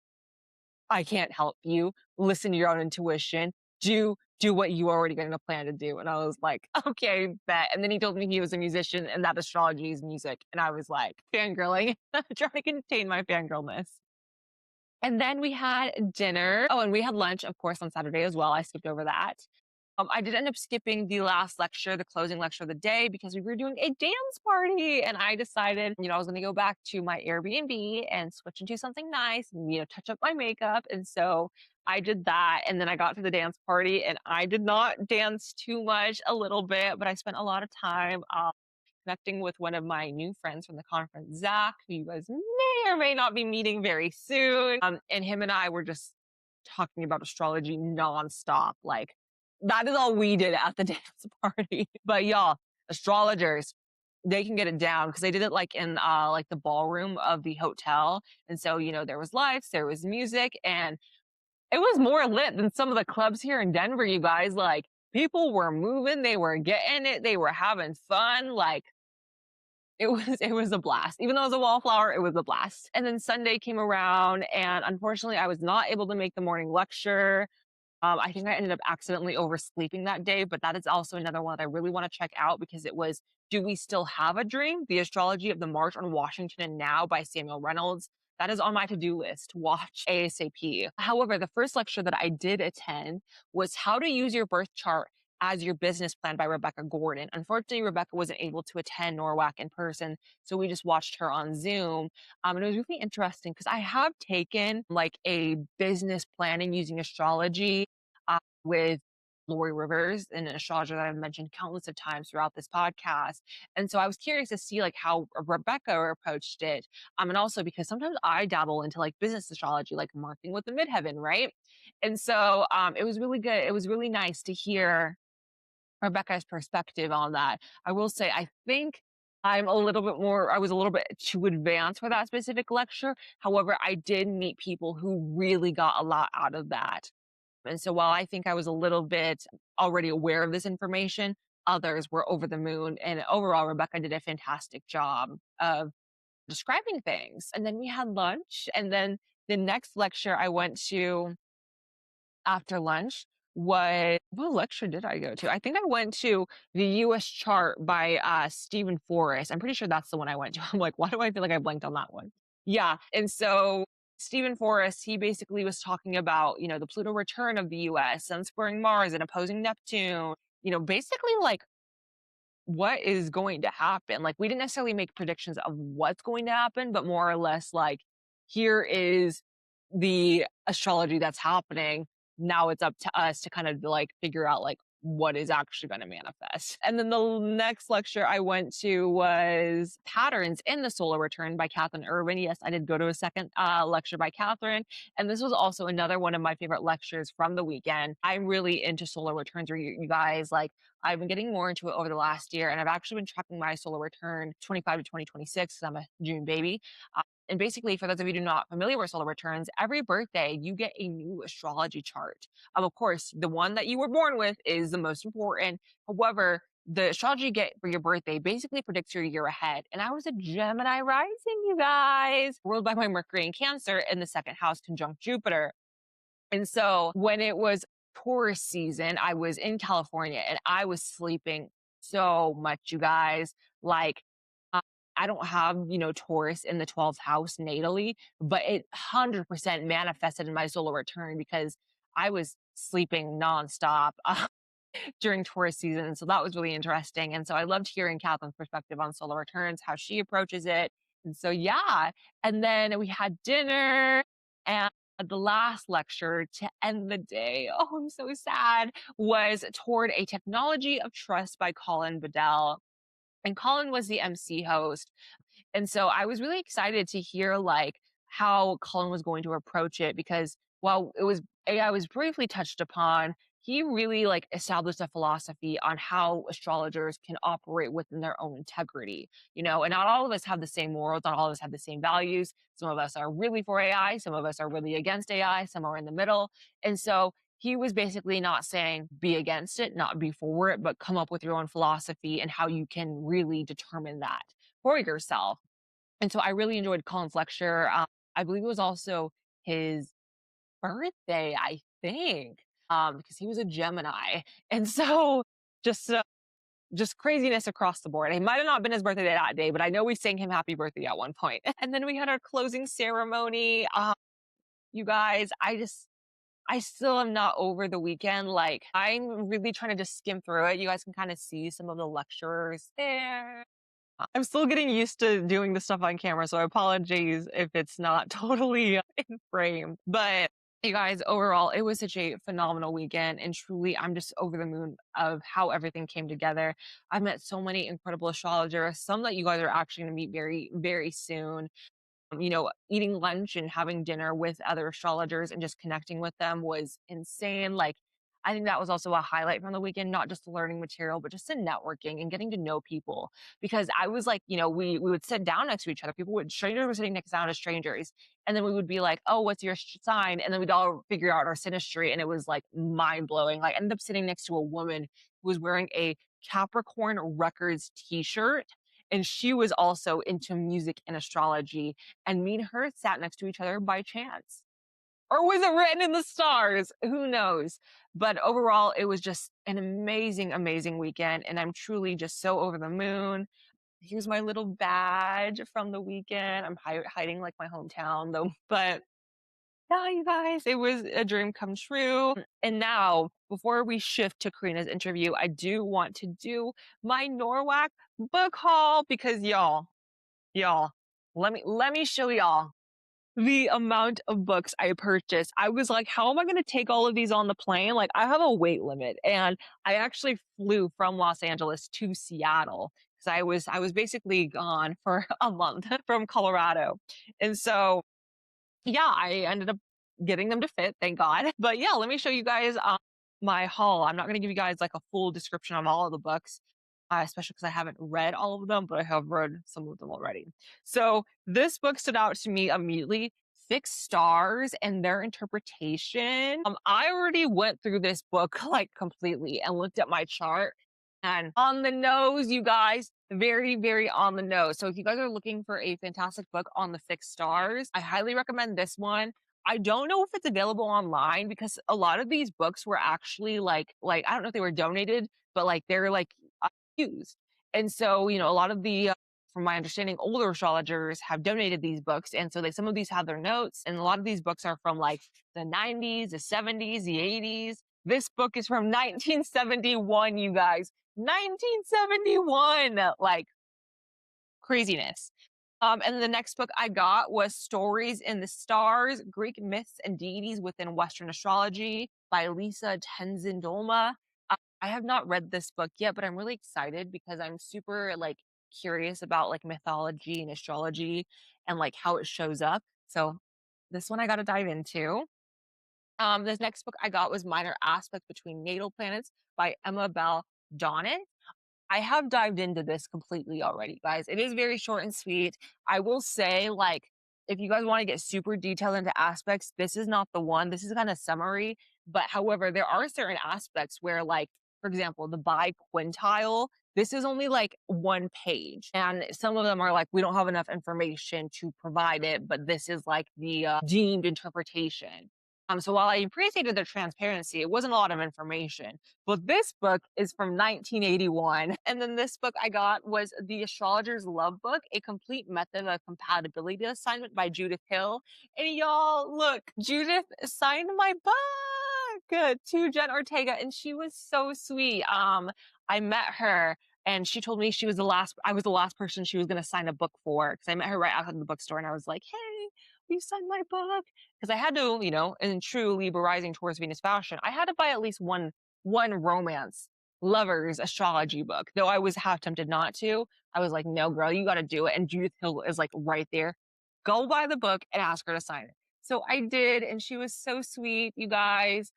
I can't help you. Listen to your own intuition. Do what you already going to plan to do. And I was like, okay, bet. And then he told me he was a musician and that astrology is music. And I was like, fangirling, trying to contain my fangirlness. And then we had dinner. Oh, and we had lunch, of course, on Saturday as well. I skipped over that. I did end up skipping the last lecture, the closing lecture of the day, because we were doing a dance party. And I decided, I was going to go back to my Airbnb and switch into something nice and, touch up my makeup. And so I did that. And then I got to the dance party and I did not dance too much, a little bit, but I spent a lot of time connecting with one of my new friends from the conference, Zach, who you guys may or may not be meeting very soon. And him and I were just talking about astrology nonstop. Like, that is all we did at the dance party. But y'all, astrologers, they can get it down because they did it like in like the ballroom of the hotel. And so, there was lights, there was music, and it was more lit than some of the clubs here in Denver, you guys. Like, people were moving, they were getting it, they were having fun. Like, it was a blast. Even though it was a wallflower, it was a blast. And then Sunday came around, and unfortunately, I was not able to make the morning lecture. I think I ended up accidentally oversleeping that day, but that is also another one that I really want to check out because it was Do We Still Have a Dream? The Astrology of the March on Washington and Now by Samuel Reynolds. That is on my to-do list to watch ASAP. However, the first lecture that I did attend was How to Use Your Birth Chart as Your Business Plan by Rebecca Gordon. Unfortunately, Rebecca wasn't able to attend NORWAC in person, so we just watched her on Zoom. And it was really interesting because I have taken like a business planning using astrology with Lori Rivers, an astrologer that I've mentioned countless of times throughout this podcast. And so I was curious to see like how Rebecca approached it. And also because sometimes I dabble into like business astrology, like marketing with the midheaven, right? And so it was really good. It was really nice to hear Rebecca's perspective on that. I will say, I think I was a little bit too advanced for that specific lecture. However, I did meet people who really got a lot out of that. And so while I think I was a little bit already aware of this information, others were over the moon. And overall, Rebecca did a fantastic job of describing things. And then we had lunch. And then the next lecture I went to after lunch was, what lecture did I go to? I think I went to the US chart by Stephen Forrest. I'm pretty sure that's the one I went to. I'm like, why do I feel like I blanked on that one? Yeah. And so Stephen Forrest, he basically was talking about, the Pluto return of the US, Sun squaring Mars and opposing Neptune, basically like what is going to happen. Like, we didn't necessarily make predictions of what's going to happen, but more or less like, here is the astrology that's happening. Now it's up to us to kind of like figure out like what is actually going to manifest. And then the next lecture I went to was Patterns in the Solar Return by Catherine Irwin. Yes, I did go to a second lecture by Catherine. And this was also another one of my favorite lectures from the weekend. I'm really into solar returns, where you guys, like, I've been getting more into it over the last year, and I've actually been tracking my solar return 25 to 2026 because I'm a June baby. And basically, for those of you who are not familiar with solar returns, every birthday you get a new astrology chart. Of course, the one that you were born with is the most important. However, the astrology you get for your birthday basically predicts your year ahead. And I was a Gemini rising, you guys, ruled by my Mercury in Cancer in the second house conjunct Jupiter. And so when it was Taurus season, I was in California and I was sleeping so much, you guys. Like, uh, I don't have, Taurus in the 12th house natally, but it 100% manifested in my solar return because I was sleeping nonstop during Taurus season. So that was really interesting. And so I loved hearing Catherine's perspective on solar returns, how she approaches it. And so, yeah. And then we had dinner, and the last lecture to end the day, oh, I'm so sad, was Toward a Technology of Trust by Colin Bedell. And Colin was the MC host. And so I was really excited to hear like how Colin was going to approach it, because while it was AI was briefly touched upon, he really like established a philosophy on how astrologers can operate within their own integrity, and not all of us have the same morals, not all of us have the same values. Some of us are really for AI, some of us are really against AI, some are in the middle. And so he was basically not saying be against it, not be for it, but come up with your own philosophy and how you can really determine that for yourself. And so I really enjoyed Colin's lecture. I believe it was also his birthday, I think, because he was a Gemini. And so just uh, just craziness across the board. It might have not been his birthday that day, but I know we sang him happy birthday at one point. And then we had our closing ceremony. You guys, I still am not over the weekend. Like, I'm really trying to just skim through it. You guys can kind of see some of the lecturers there. I'm still getting used to doing this stuff on camera, so I apologize if it's not totally in frame. But you guys, overall, it was such a phenomenal weekend, and truly, I'm just over the moon of how everything came together. I've met so many incredible astrologers, some that you guys are actually going to meet very, very soon. Eating lunch and having dinner with other astrologers and just connecting with them was insane. Like, I think that was also a highlight from the weekend, not just the learning material, but just the networking and getting to know people. Because I was like, we would sit down next to each other. Strangers were sitting next down to strangers. And then we would be like, oh, what's your sign? And then we'd all figure out our synastry. And it was like mind blowing. Like, I ended up sitting next to a woman who was wearing a Capricorn Records t-shirt, and she was also into music and astrology, and me and her sat next to each other by chance. Or was it written in the stars? Who knows? But overall, it was just an amazing, amazing weekend. And I'm truly just so over the moon. Here's my little badge from the weekend. I'm hiding like my hometown though. But yeah, you guys, it was a dream come true. And now, before we shift to Carina's interview, I do want to do my NORWAC book haul, because y'all, let me show y'all the amount of books I purchased. I was like, how am I going to take all of these on the plane? Like, I have a weight limit, and I actually flew from Los Angeles to Seattle because I was basically gone for a month from Colorado. And so, yeah, I ended up getting them to fit, thank God. But yeah, let me show you guys my haul. I'm not going to give you guys like a full description of all of the books, especially because I haven't read all of them, but I have read some of them already. So this book stood out to me immediately. fixed stars and their interpretation. I already went through this book like completely and looked at my chart, and on the nose, you guys, very, very on the nose. So if you guys are looking for a fantastic book on the fixed stars, I highly recommend this one. I don't know if it's available online because a lot of these books were actually like I don't know if they were donated, but like they're like used. And so, a lot of the from my understanding, older astrologers have donated these books. And so some of these have their notes, and a lot of these books are from like the 90s, the 70s, the 80s. This book is from 1971, you guys. 1971, like craziness. And the next book I got was Stories in the Stars, Greek Myths and Deities Within Western Astrology by Lisa Tenzin Dolma. I have not read this book yet, but I'm really excited because I'm super like curious about like mythology and astrology and like how it shows up. So this one I got to dive into. This next book I got was Minor Aspects Between Natal Planets by Emma Bell Donnan. I have dived into this completely already, guys. It is very short and sweet. I will say, like, if you guys want to get super detailed into aspects, this is not the one. This is kind of summary. But however, there are certain aspects where, like, for example, the biquintile, this is only like one page. And some of them are like, we don't have enough information to provide it, but this is like the deemed interpretation. So while I appreciated the transparency, it wasn't a lot of information. But this book is from 1981. And then this book I got was The Astrologer's Love Book, A Complete Method of Compatibility Assignment by Judith Hill. And y'all, look, Judith signed my book to Jen Ortega, and she was so sweet. I met her and she told me I was the last person she was going to sign a book for, because I met her right outside the bookstore and I was like, hey, will you sign my book? Because I had to, in true Libra rising Taurus Venus fashion, I had to buy at least one romance lovers astrology book, though I was half tempted not to. I was like, no, girl, you got to do it. And Judith Hill is like right there. Go buy the book and ask her to sign it. So I did, and she was so sweet, you guys.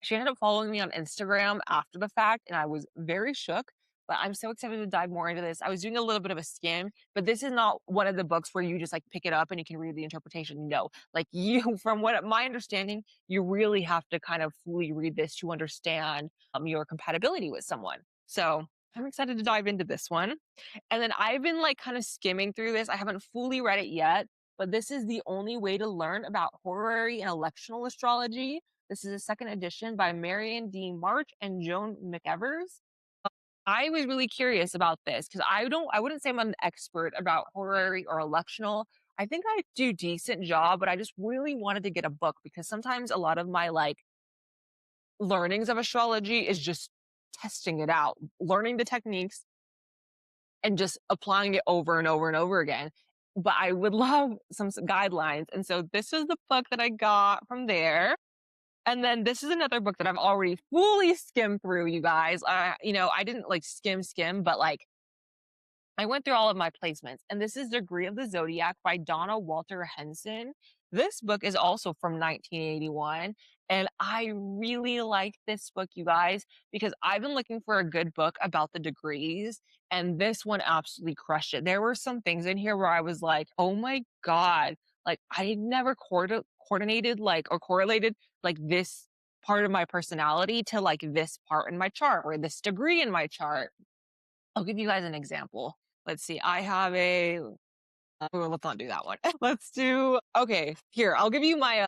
She ended up following me on Instagram after the fact, and I was very shook. But I'm so excited to dive more into this. I was doing a little bit of a skim, but this is not one of the books where you just like pick it up and you can read the interpretation. No, like from what my understanding, you really have to kind of fully read this to understand your compatibility with someone. So I'm excited to dive into this one. And then I've been like kind of skimming through this. I haven't fully read it yet, but this is The Only Way to Learn About Horary and Electional Astrology. This is a second edition by Marion D. March and Joan McEvers. I was really curious about this because I wouldn't say I'm an expert about horary or electional. I think I do decent job, but I just really wanted to get a book because sometimes a lot of my like learnings of astrology is just testing it out, learning the techniques and just applying it over and over and over again. But I would love some guidelines. And so this is the book that I got from there. And then this is another book that I've already fully skimmed through, you guys. I didn't like skim, but like I went through all of my placements. And this is Degree of the Zodiac by Donna Walter Henson. This book is also from 1981. And I really like this book, you guys, because I've been looking for a good book about the degrees. And this one absolutely crushed it. There were some things in here where I was like, oh my God, like I had never coordinated like or correlated like this part of my personality to like this part in my chart or this degree in my chart. I'll give you guys an example. Let's see. I have let's not do that one. Okay, here, I'll give you my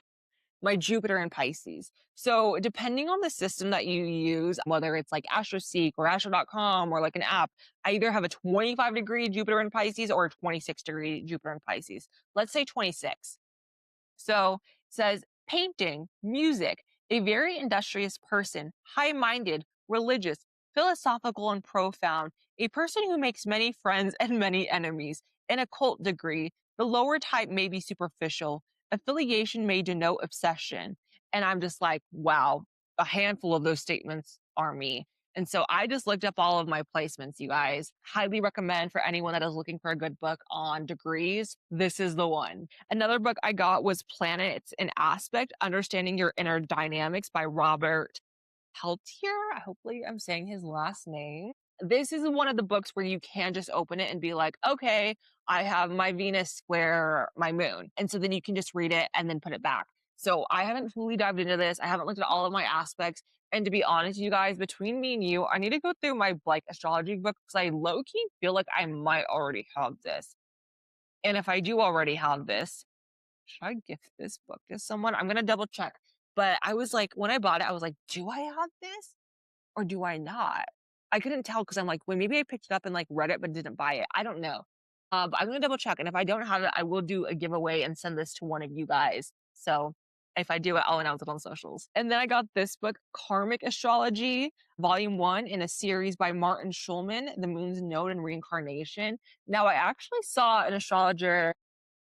Jupiter in Pisces. So depending on the system that you use, whether it's like AstroSeek or Astro.com or like an app, I either have a 25-degree Jupiter in Pisces or a 26-degree Jupiter in Pisces. Let's say 26. So it says painting, music, a very industrious person, high-minded, religious, philosophical, and profound, a person who makes many friends and many enemies. In a cult degree, the lower type may be superficial. Affiliation may denote obsession. And I'm just like, wow, a handful of those statements are me. And so I just looked up all of my placements, you guys. Highly recommend for anyone that is looking for a good book on degrees. This is the one. Another book I got was Planets in Aspect, Understanding Your Inner Dynamics by Robert Peltier. Hopefully I'm saying his last name. this is one of the books where you can just open it and be like, okay, I have my Venus square my moon. And so then you can just read it and then put it back. So I haven't fully dived into this. I haven't looked at all of my aspects. And to be honest, you guys, between me and you, I need to go through my like astrology book because I low key feel like I might already have this. And if I do already have this, should I gift this book to someone? I'm gonna double check. But I was like, when I bought it, I was like, do I have this or do I not? I couldn't tell because I'm like, well, maybe I picked it up and like read it but didn't buy it. I don't know. But I'm gonna double check. And if I don't have it, I will do a giveaway and send this to one of you guys. So if I do it, I'll announce it on socials. And then I got this book, Karmic Astrology, Volume 1, in a series by Martin Schulman, The Moon's Node and Reincarnation. Now, I actually saw an astrologer,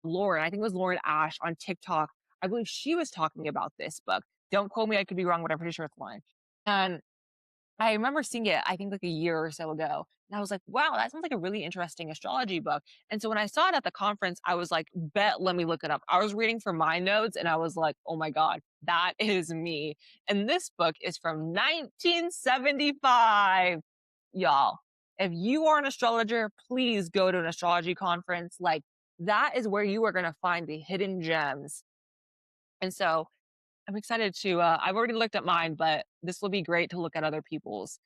Lauren, I think it was Lauren Ash on TikTok. I believe she was talking about this book. Don't quote me, I could be wrong, but I'm pretty sure it's Lauren. And I remember seeing it, I think like a year or so ago. And I was like, wow, that sounds like a really interesting astrology book. And so when I saw it at the conference, I was like, bet, let me look it up. I was reading for my notes and I was like, oh my God, that is me. And this book is from 1975. Y'all, if you are an astrologer, please go to an astrology conference. Like, that is where you are going to find the hidden gems. And so I'm excited to, I've already looked at mine, but this will be great to look at other people's.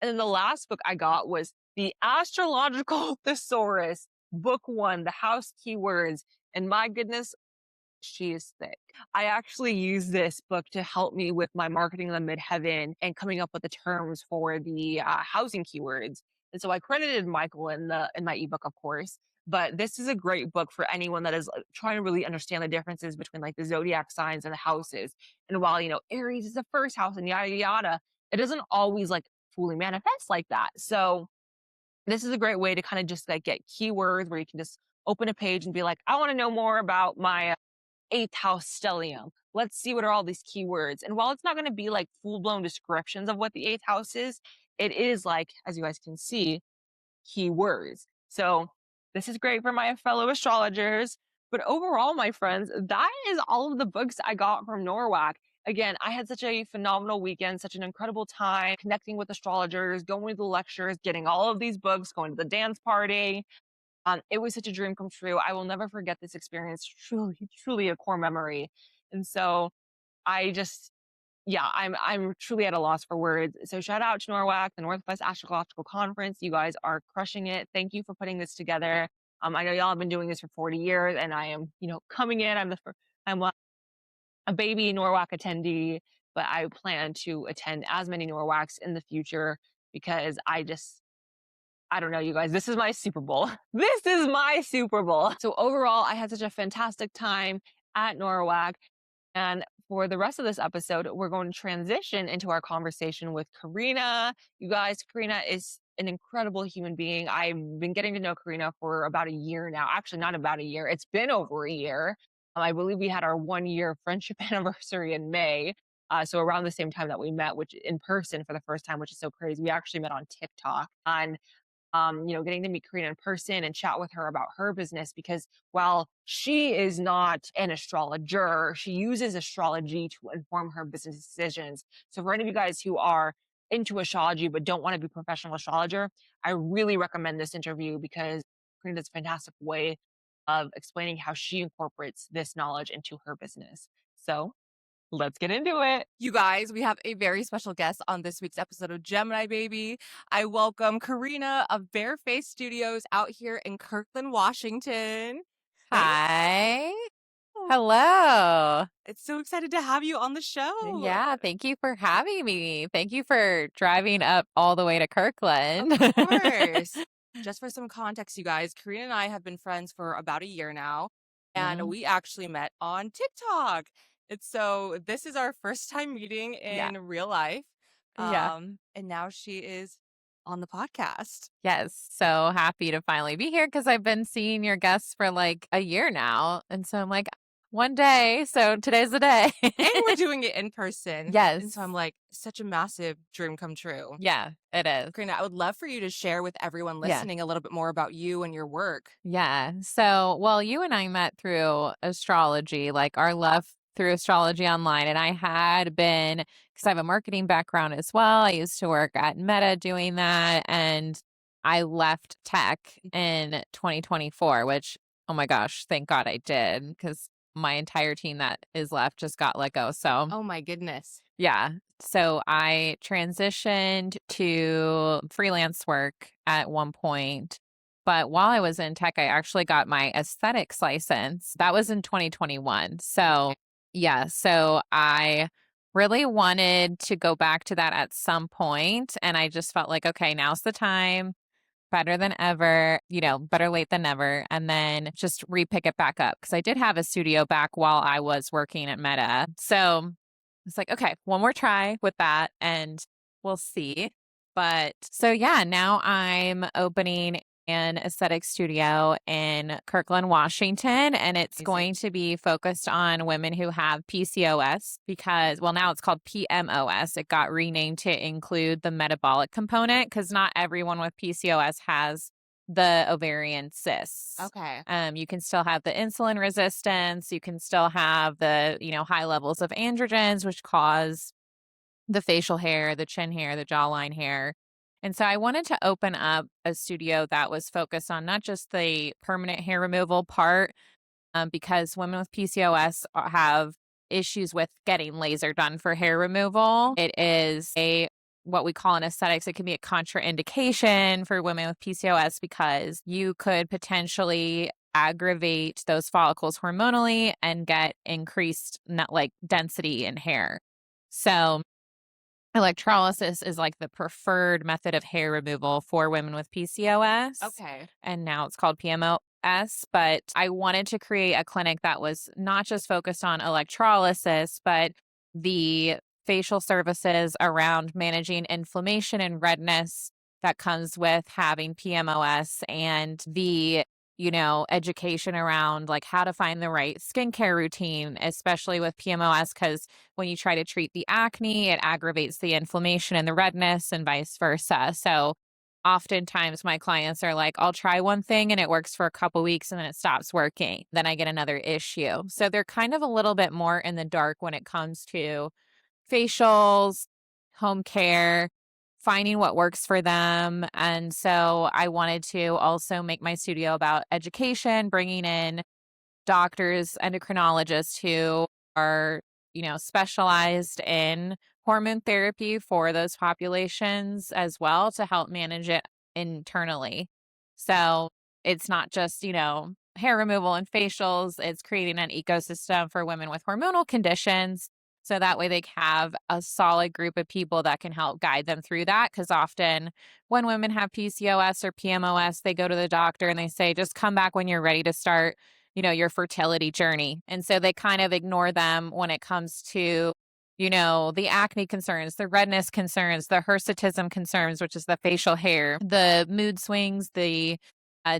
And then the last book I got was the Astrological Thesaurus, Book 1, The House Keywords. And my goodness, she is thick. I actually use this book to help me with my marketing in the midheaven and coming up with the terms for the housing keywords. And so I credited Michael in my ebook, of course. But this is a great book for anyone that is trying to really understand the differences between like the zodiac signs and the houses. And while, Aries is the first house and yada, yada, it doesn't always like fully manifest like that. So this is a great way to kind of just like get keywords where you can just open a page and be like, I want to know more about my eighth house stellium. Let's see what are all these keywords. And while it's not going to be like full blown descriptions of what the eighth house is, it is like, as you guys can see, keywords. So this is great for my fellow astrologers. But overall, my friends, that is all of the books I got from NORWAC. Again, I had such a phenomenal weekend, such an incredible time connecting with astrologers, going to the lectures, getting all of these books, going to the dance party. It was such a dream come true. I will never forget this experience. Truly, truly a core memory. And so I just, yeah, I'm truly at a loss for words. So shout out to NORWAC, the Northwest Astrological Conference. You guys are crushing it. Thank you for putting this together. I know y'all have been doing this for 40 years, and I am, coming in. I'm a baby NORWAC attendee, but I plan to attend as many NORWACs in the future because I don't know, you guys. This is my Super Bowl. This is my Super Bowl. So overall, I had such a fantastic time at NORWAC. And for the rest of this episode, we're going to transition into our conversation with Carina. You guys, Carina is an incredible human being. I've been getting to know Carina for about a year now. Actually, not about a year. It's been over a year. I believe we had our 1-year friendship anniversary in May. So around the same time that we met, which in person for the first time, which is so crazy. We actually met on TikTok. And getting to meet Carina in person and chat with her about her business, because while she is not an astrologer, she uses astrology to inform her business decisions. So for any of you guys who are into astrology but don't want to be a professional astrologer, I really recommend this interview because Carina does a fantastic way of explaining how she incorporates this knowledge into her business. So let's get into it. You guys, we have a very special guest on this week's episode of Gemini Baby. I welcome Carina of Bare Face Studios out here in Kirkland, Washington. Hi. Hello. It's so excited to have you on the show. Yeah, thank you for having me. Thank you for driving up all the way to Kirkland. Of course. Just for some context, you guys, Carina and I have been friends for about a year now, and we actually met on TikTok. So this is our first time meeting in real life. And now she is on the podcast. Yes, so happy to finally be here because I've been seeing your guests for like a year now. And so I'm like, one day, so today's the day. And we're doing it in person. Yes. And so I'm like, such a massive dream come true. Yeah, it is. Carina, I would love for you to share with everyone listening a little bit more about you and your work. Yeah. So, well, you and I met through astrology. Like our love through astrology online. And I had been, because I have a marketing background as well, I used to work at Meta doing that. And I left tech in 2024, which, oh my gosh, thank God I did, because my entire team that is left just got let go. So, oh my goodness. yeah. So I transitioned to freelance work at one point. But while I was in tech, I actually got my aesthetics license. That was in 2021. So, yeah. So I really wanted to go back to that at some point. And I just felt like, okay, now's the time. Better than ever, better late than never. And then just repick it back up. Because I did have a studio back while I was working at Meta. So it's like, okay, one more try with that and we'll see. But so yeah, now I'm opening an aesthetic studio in Kirkland, Washington, and it's going to be focused on women who have PCOS because, well, now it's called PMOS. It got renamed to include the metabolic component because not everyone with PCOS has the ovarian cysts. Okay. You can still have the insulin resistance. You can still have the, high levels of androgens, which cause the facial hair, the chin hair, the jawline hair. And so I wanted to open up a studio that was focused on not just the permanent hair removal part, because women with PCOS have issues with getting laser done for hair removal. It is what we call in aesthetics, it can be a contraindication for women with PCOS because you could potentially aggravate those follicles hormonally and get increased density in hair. So electrolysis is like the preferred method of hair removal for women with PCOS. Okay. And now it's called PMOS. But I wanted to create a clinic that was not just focused on electrolysis, but the facial services around managing inflammation and redness that comes with having PMOS and the education around like how to find the right skincare routine, especially with PMOS, because when you try to treat the acne, it aggravates the inflammation and the redness and vice versa. So oftentimes my clients are like, I'll try one thing and it works for a couple weeks and then it stops working. Then I get another issue. So they're kind of a little bit more in the dark when it comes to facials, home care, finding what works for them. And so I wanted to also make my studio about education, bringing in doctors, endocrinologists who are, specialized in hormone therapy for those populations as well to help manage it internally. So it's not just, hair removal and facials, it's creating an ecosystem for women with hormonal conditions. So that way they have a solid group of people that can help guide them through that. Because often when women have PCOS or PMOS, they go to the doctor and they say, just come back when you're ready to start, your fertility journey. And so they kind of ignore them when it comes to, the acne concerns, the redness concerns, the hirsutism concerns, which is the facial hair, the mood swings, the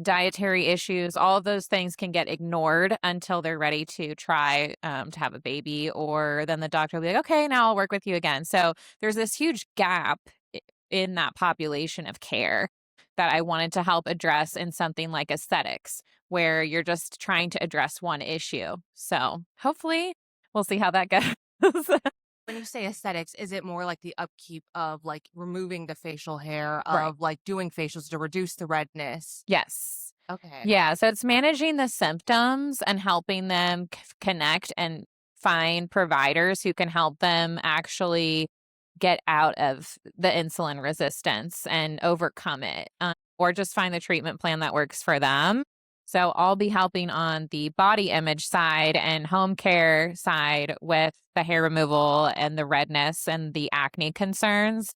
dietary issues, all of those things can get ignored until they're ready to try to have a baby, or then the doctor will be like, okay, now I'll work with you again. So there's this huge gap in that population of care that I wanted to help address in something like aesthetics, where you're just trying to address one issue. So hopefully we'll see how that goes. When you say aesthetics, is it more like the upkeep of like removing the facial hair, Right. of like doing facials to reduce the redness? Yes. Okay. Yeah. So it's managing the symptoms and helping them connect and find providers who can help them actually get out of the insulin resistance and overcome it, or just find the treatment plan that works for them. So I'll be helping on the body image side and home care side with the hair removal and the redness and the acne concerns.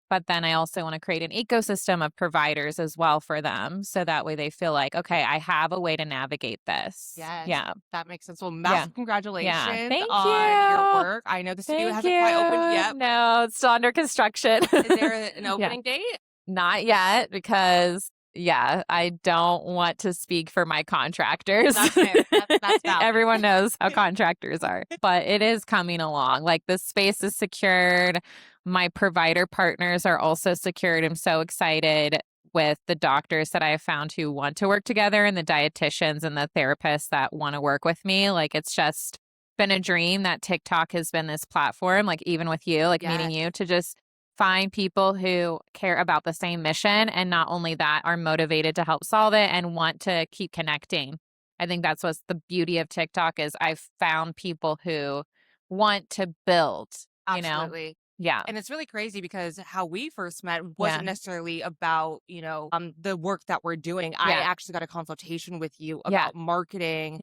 But then I also want to create an ecosystem of providers as well for them. So that way they feel like, okay, I have a way to navigate this. Yes. Yeah. That makes sense. Well, massive congratulations Thank on you. your work. I know the studio Thank hasn't you. quite opened yet. No, it's still under construction. Is there an opening date? Not yet, because I don't want to speak for my contractors. That's fair. That's valid. Everyone knows how contractors are, but it is coming along. Like the space is secured. My provider partners are also secured. I'm so excited with the doctors that I have found who want to work together and the dietitians and the therapists that want to work with me. Like it's just been a dream that TikTok has been this platform, like even with you, like meeting you, to just find people who care about the same mission. And not only that, are motivated to help solve it and want to keep connecting. I think that's what's the beauty of TikTok is I've found people who want to build, you know? Absolutely. Yeah. And it's really crazy because how we first met Yeah. wasn't necessarily about, the work that we're doing. I Yeah. actually got a consultation with you Yeah. about marketing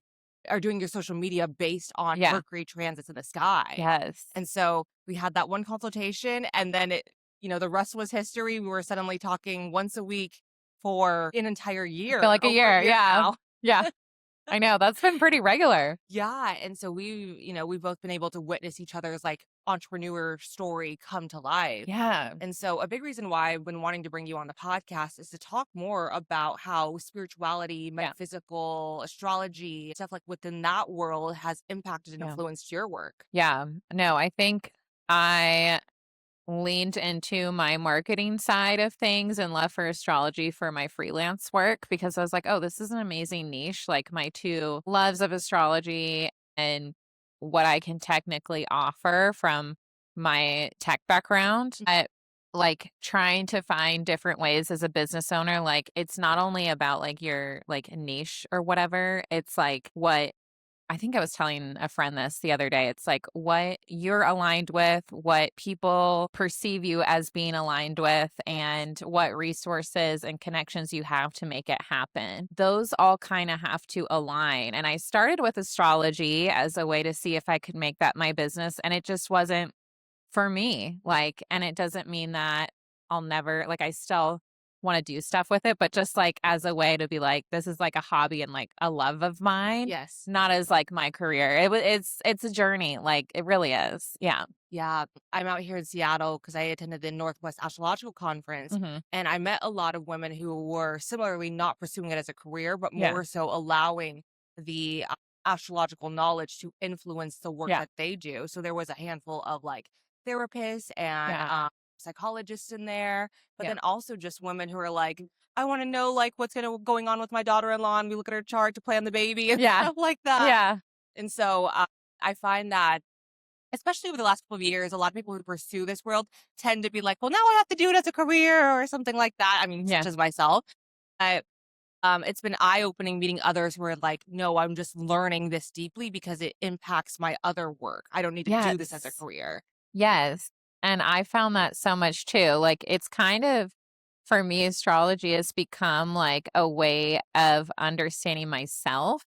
or doing your social media based on Yeah. Mercury transits in the sky. Yes. And so we had that one consultation, and then the rest was history. We were suddenly talking once a week for an entire year. For like a over year. Yeah. now. Yeah. I know. That's been pretty regular. Yeah, and so we've both been able to witness each other's like entrepreneur story come to life. Yeah. And so a big reason why I've been wanting to bring you on the podcast is to talk more about how spirituality, metaphysical, astrology, stuff like within that world has impacted and influenced your work. Yeah. No, I think I leaned into my marketing side of things and left for astrology for my freelance work because I was like, oh, this is an amazing niche. Like my two loves of astrology and what I can technically offer from my tech background. Like trying to find different ways as a business owner, like it's not only about like your like niche or whatever, it's like what I think I was telling a friend this the other day. It's like what you're aligned with, what people perceive you as being aligned with, and what resources and connections you have to make it happen. Those all kind of have to align. And I started with astrology as a way to see if I could make that my business. And it just wasn't for me. Like, and it doesn't mean that I'll never, like, I still want to do stuff with it, but just like as a way to be like, this is like a hobby and like a love of mine. Yes. Not as like my career. It's a journey. Like it really is. Yeah. Yeah. I'm out here in Seattle because I attended the Northwest Astrological Conference, and I met a lot of women who were similarly not pursuing it as a career, but more so allowing the astrological knowledge to influence the work that they do. So there was a handful of like therapists and psychologists in there, but then also just women who are like, I want to know like what's going on with my daughter-in-law, and we look at her chart to plan the baby and stuff like that. Yeah. And so I find that, especially over the last couple of years, a lot of people who pursue this world tend to be like, well, now I have to do it as a career or something like that. I mean, such as myself. It's been eye-opening meeting others who are like, no, I'm just learning this deeply because it impacts my other work. I don't need to do this as a career. Yes. And I found that so much too. Like it's kind of, for me, astrology has become like a way of understanding myself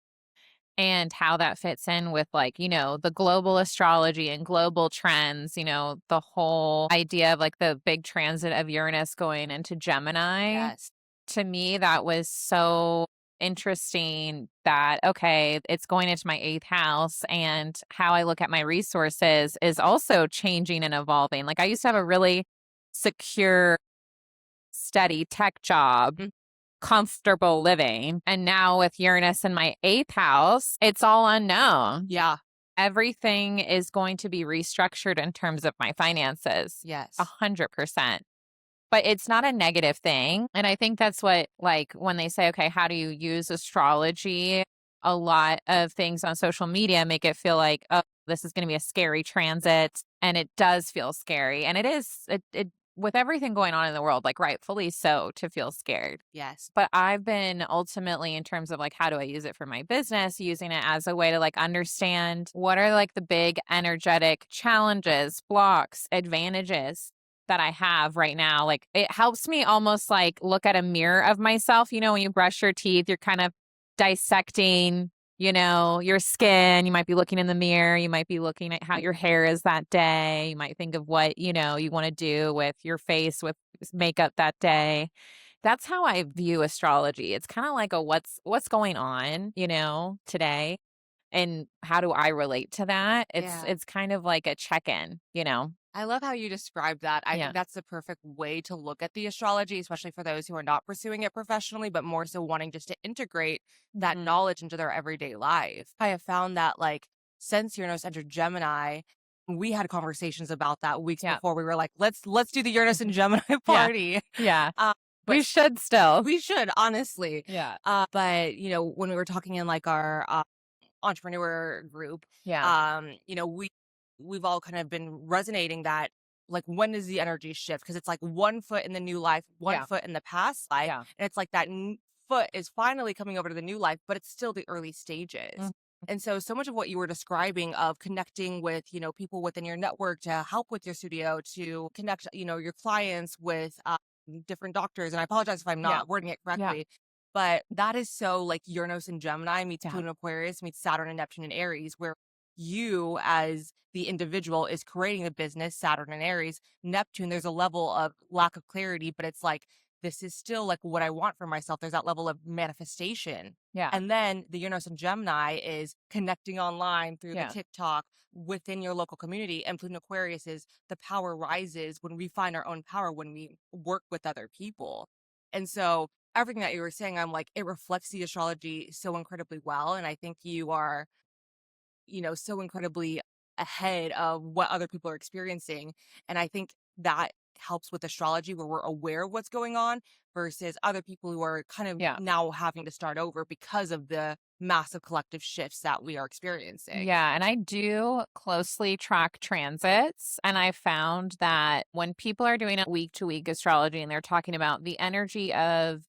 and how that fits in with like, the global astrology and global trends, the whole idea of like the big transit of Uranus going into Gemini. Yes. To me, that was so interesting that, okay, it's going into my 8th house, and how I look at my resources is also changing and evolving. Like I used to have a really secure, steady tech job, comfortable living. And now with Uranus in my 8th house, it's all unknown. Yeah. Everything is going to be restructured in terms of my finances. Yes. 100%. But it's not a negative thing. And I think that's what, like, when they say, okay, how do you use astrology? A lot of things on social media make it feel like, oh, this is going to be a scary transit. And it does feel scary. And it is, it with everything going on in the world, like rightfully so, to feel scared. Yes. But I've been ultimately, in terms of like, how do I use it for my business, using it as a way to like understand what are like the big energetic challenges, blocks, advantages that I have right now. Like it helps me almost like look at a mirror of myself. When you brush your teeth, you're kind of dissecting, your skin. You might be looking in the mirror. You might be looking at how your hair is that day. You might think of what, you want to do with your face, with makeup that day. That's how I view astrology. It's kind of like a what's going on, today. And how do I relate to that? It's kind of like a check-in, I love how you described that. I think that's the perfect way to look at the astrology, especially for those who are not pursuing it professionally, but more so wanting just to integrate that knowledge into their everyday life. I have found that like since Uranus entered Gemini, we had conversations about that weeks before. We were like, let's do the Uranus and Gemini party. Yeah. But we should still. We should, honestly. Yeah. But when we were talking in like our entrepreneur group, Yeah. we've all kind of been resonating that, like, when does the energy shift? Because it's like one foot in the new life, one Yeah. foot in the past life, Yeah. and it's like that foot is finally coming over to the new life, but it's still the early stages. Mhm. And so much of what you were describing of connecting with, people within your network to help with your studio, to connect, your clients with different doctors. And I apologize if I'm Yeah. not wording it Yeah. correctly, but that is so like Uranus and Gemini meets Yeah. Pluto and Aquarius meets Saturn and Neptune and Aries, where you as the individual is creating the business, Saturn and Aries. Neptune, there's a level of lack of clarity, but it's like, this is still like what I want for myself. There's that level of manifestation. Yeah. And then the Uranus and Gemini is connecting online through the Yeah. TikTok within your local community. And Pluto and Aquarius is the power rises when we find our own power, when we work with other people. And so everything that you were saying, I'm like, it reflects the astrology so incredibly well. And I think you are, so incredibly ahead of what other people are experiencing. And I think that helps with astrology, where we're aware of what's going on, versus other people who are kind of Yeah. now having to start over because of the massive collective shifts that we are experiencing. Yeah, and I do closely track transits. And I found that when people are doing a week to week astrology and they're talking about the energy of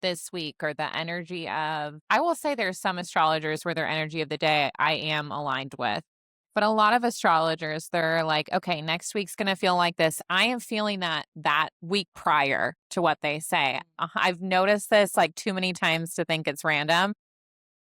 this week or the energy of, I will say there's some astrologers where their energy of the day I am aligned with. But a lot of astrologers, they're like, okay, next week's going to feel like this. I am feeling that week prior to what they say. I've noticed this like too many times to think it's random.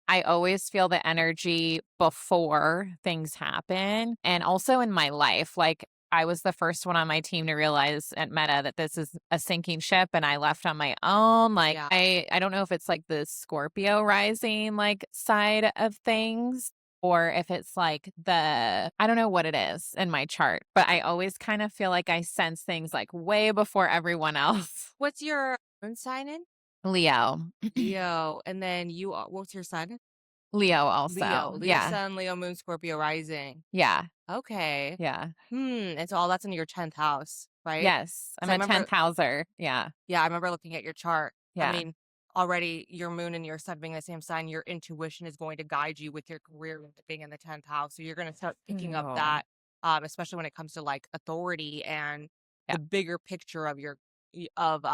I always feel the energy before things happen and also in my life. Like I was the first one on my team to realize at Meta that this is a sinking ship and I left on my own. Like Yeah. I don't know if it's like the Scorpio rising like side of things or if it's like I don't know what it is in my chart, but I always kind of feel like I sense things like way before everyone else. What's your moon sign in? Leo. Leo. And then what's your sign? Leo Leo. also. Leo Yeah. sun, Leo moon, Scorpio rising. Yeah. Okay. Yeah. And so all that's in your 10th house, right? Yes, I'm So I a remember 10th houser. Yeah, Yeah, I remember looking at your chart. I yeah. mean, already your moon and your sun being the same sign, your intuition is going to guide you with your career being in the 10th house. So you're going to start picking up Oh, that, especially when it comes to like authority and yeah. the bigger picture of your of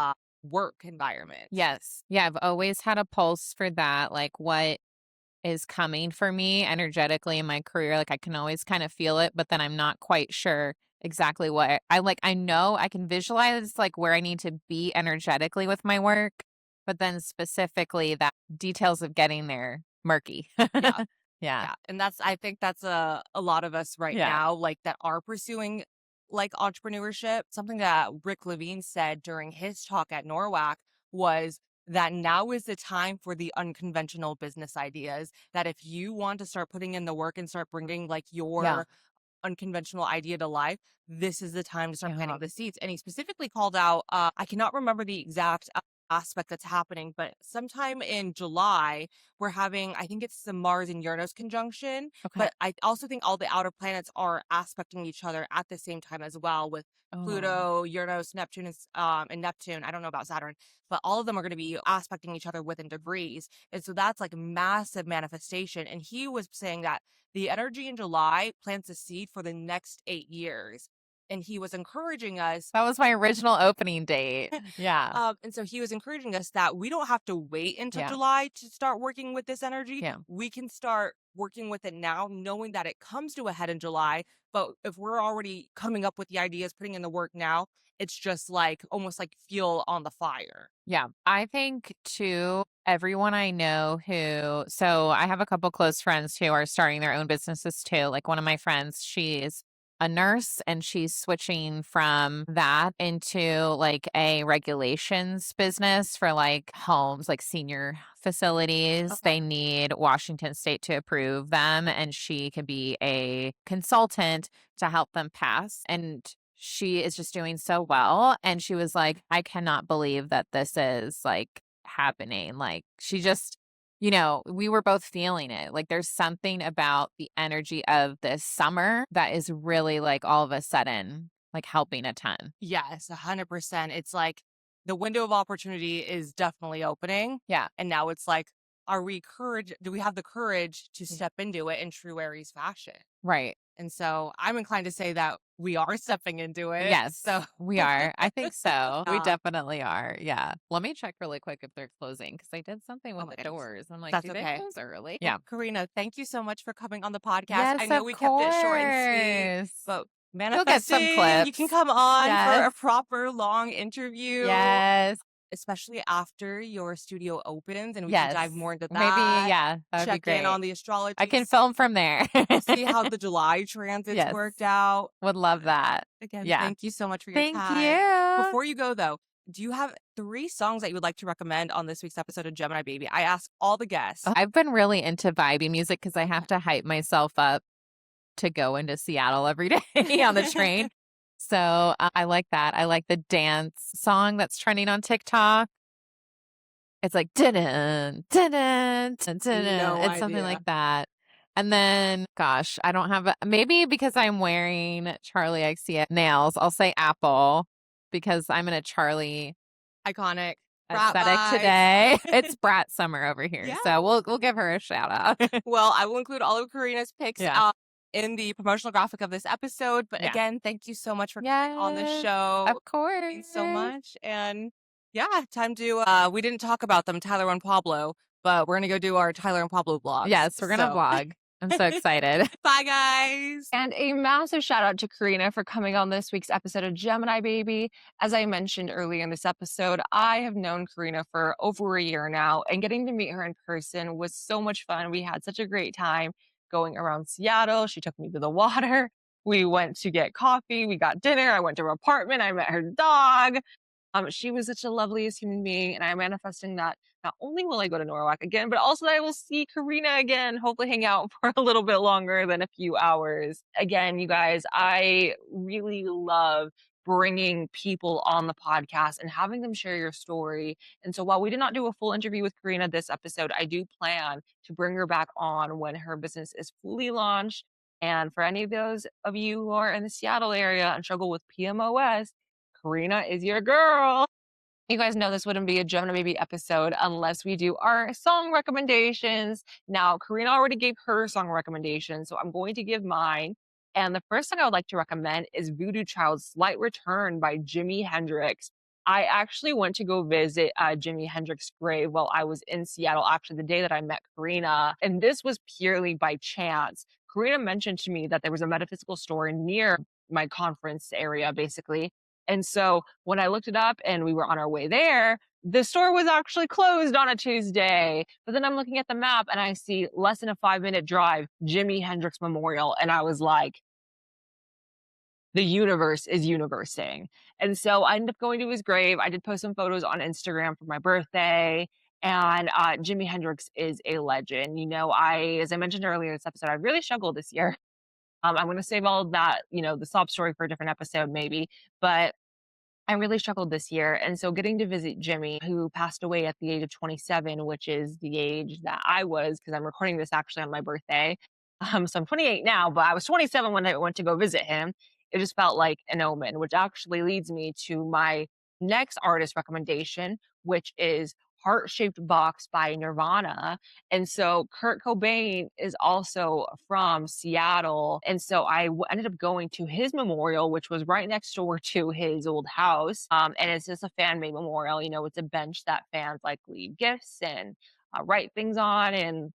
work environment. Yes. Yeah, I've always had a pulse for that, like what is coming for me energetically in my career. Like I can always kind of feel it, but then I'm not quite sure exactly what I like. I know I can visualize like where I need to be energetically with my work, but then specifically that details of getting there murky. Yeah. Yeah. Yeah. And I think that's a lot of us right Yeah. now, like that are pursuing like entrepreneurship. Something that Rick Levine said during his talk at NORWAC was that now is the time for the unconventional business ideas. That if you want to start putting in the work and start bringing like Yeah. your unconventional idea to life, this is the time to start Yeah. planting the seeds. And he specifically called out, I cannot remember the exact aspect that's happening, but sometime in July, we're having, I think it's the Mars and Uranus conjunction, Okay. but I also think all the outer planets are aspecting each other at the same time as well, with Oh. Pluto, Uranus, Neptune, and Neptune. I don't know about Saturn, but all of them are going to be aspecting each other within degrees. And so that's like massive manifestation. And he was saying that the energy in July plants a seed for the next 8 years. And he was encouraging us. That was my original opening date. Yeah. And so he was encouraging us that we don't have to wait until Yeah. July to start working with this energy. Yeah. We can start working with it now, knowing that it comes to a head in July. But if we're already coming up with the ideas, putting in the work now, it's just like almost like fuel on the fire. Yeah. I think too, everyone I know so I have a couple close friends who are starting their own businesses too. Like one of my friends, she's a nurse and she's switching from that into like a regulations business for like homes, like senior facilities. Okay. They need Washington State to approve them, and she can be a consultant to help them pass. And she is just doing so well. And she was like, I cannot believe that this is like happening. Like she just, we were both feeling it. Like there's something about the energy of this summer that is really like all of a sudden like helping a ton. Yes, 100%. It's like the window of opportunity is definitely opening. Yeah. And now it's like, do we have the courage to step into it in true Aries fashion? Right. And so I'm inclined to say that we are stepping into it. Yes, So we are. I think so. We Yeah. definitely are. Yeah. Let me check really quick if they're closing because I did something with my the goodness. doors. I'm like, That's do they okay. close early? Well, Yeah. Carina, thank you so much for coming on the podcast. Yes, I know of we kept it short and sweet, course. but You'll get some manifesting, you can clips. come on for a Yes. proper long interview. Yes. Especially after your studio opens, and we can Yes. dive more into Maybe, that. yeah, that would be Check in great. on the astrology. I can film from there. See how the July transits Yes. worked out. Would love that. Again, Yeah. thank you so much for your Thank time. you. Before you go, though, do you have 3 songs that you would like to recommend on this week's episode of Gemini Baby? I ask all the guests. I've been really into vibey music because I have to hype myself up to go into Seattle every day on the train. So I like that. I like the dance song that's trending on TikTok. It's like dun dun dun dun dun. No It's something idea. like that. And then, gosh, I don't have maybe because I'm wearing Charlie XCX nails, I'll say Apple because I'm in a Charlie Iconic. aesthetic today. It's brat summer over here. Yeah. So we'll give her a shout out. Well, I will include all of Karina's picks in the promotional graphic of this episode. But again, thank you so much for coming on the show. Of course. Thanks so much. And yeah, time to we didn't talk about them, Tyler and Pablo, but we're gonna go do our Tyler and Pablo vlogs. Yes, we're gonna vlog. I'm so excited. Bye guys. And a massive shout out to Carina for coming on this week's episode of Gemini Baby. As I mentioned earlier in this episode, I have known Carina for over a year now, and getting to meet her in person was so much fun. We had such a great time going around Seattle. She took me to the water. We went to get coffee. We got dinner. I went to her apartment. I met her dog. She was such a loveliest human being, and I'm manifesting that not only will I go to NORWAC again, but also that I will see Carina again, hopefully hang out for a little bit longer than a few hours. Again, you guys, I really love bringing people on the podcast and having them share your story. And so while we did not do a full interview with Carina this episode, I do plan to bring her back on when her business is fully launched. And for any of those of you who are in the Seattle area and struggle with PMOS, Carina is your girl. You guys know this wouldn't be a Gemini Baby episode unless we do our song recommendations. Now, Carina already gave her song recommendation, so I'm going to give mine. And the first song I would like to recommend is Voodoo Child's Slight Return by Jimi Hendrix. I actually went to go visit Jimi Hendrix's grave while I was in Seattle, actually the day that I met Carina. And this was purely by chance. Carina mentioned to me that there was a metaphysical store near my conference area, basically. And so when I looked it up and we were on our way there, the store was actually closed on a Tuesday. But then I'm looking at the map and I see less than a 5-minute drive, Jimi Hendrix Memorial. And I was like, the universe is universing. And so I ended up going to his grave. I did post some photos on Instagram for my birthday. And Jimi Hendrix is a legend. You know, as I mentioned earlier in this episode, I really struggled this year. I'm going to save all of that, the sob story for a different episode maybe. But I really struggled this year. And so getting to visit Jimmy, who passed away at the age of 27, which is the age that I was, because I'm recording this actually on my birthday. So I'm 28 now, but I was 27 when I went to go visit him. It just felt like an omen, which actually leads me to my next artist recommendation, which is Heart Shaped Box by Nirvana. And so Kurt Cobain is also from Seattle. And so I ended up going to his memorial, which was right next door to his old house. And it's just a fan made memorial. You know, it's a bench that fans like leave gifts and write things on. And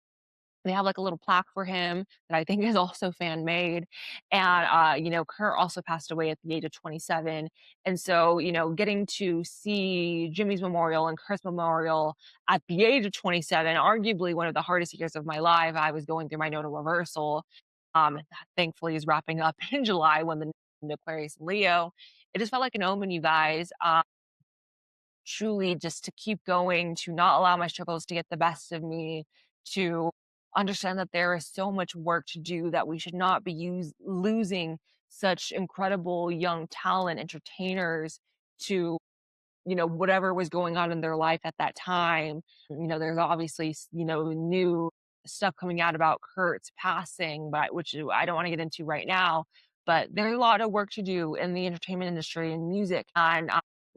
they have like a little plaque for him that I think is also fan made. And, Kurt also passed away at the age of 27. And so, getting to see Jimmy's memorial and Kurt's memorial at the age of 27, arguably one of the hardest years of my life, I was going through my nodal reversal. That thankfully is wrapping up in July when the Aquarius and Leo. It just felt like an omen, you guys. Truly just to keep going, to not allow my struggles to get the best of me, to understand that there is so much work to do, that we should not be losing such incredible young talent entertainers to whatever was going on in their life at that time. There's obviously new stuff coming out about Kurt's passing, but which I don't want to get into right now. But there's a lot of work to do in the entertainment industry and music, and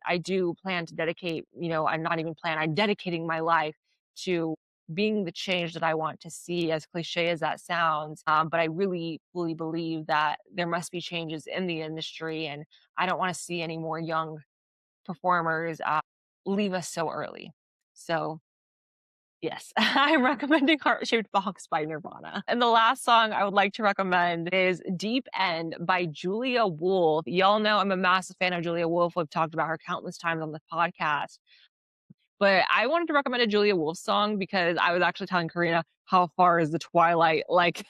I do plan to dedicate, I'm not even plan, I'm dedicating my life to being the change that I want to see, as cliche as that sounds. But I really, really believe that there must be changes in the industry, and I don't want to see any more young performers leave us so early. So yes, I'm recommending Heart Shaped Box by Nirvana. And the last song I would like to recommend is Deep End by Julia Wolf. Y'all know I'm a massive fan of Julia Wolf. We've talked about her countless times on the podcast. But I wanted to recommend a Julia Wolf song because I was actually telling Karina how far is the Twilight like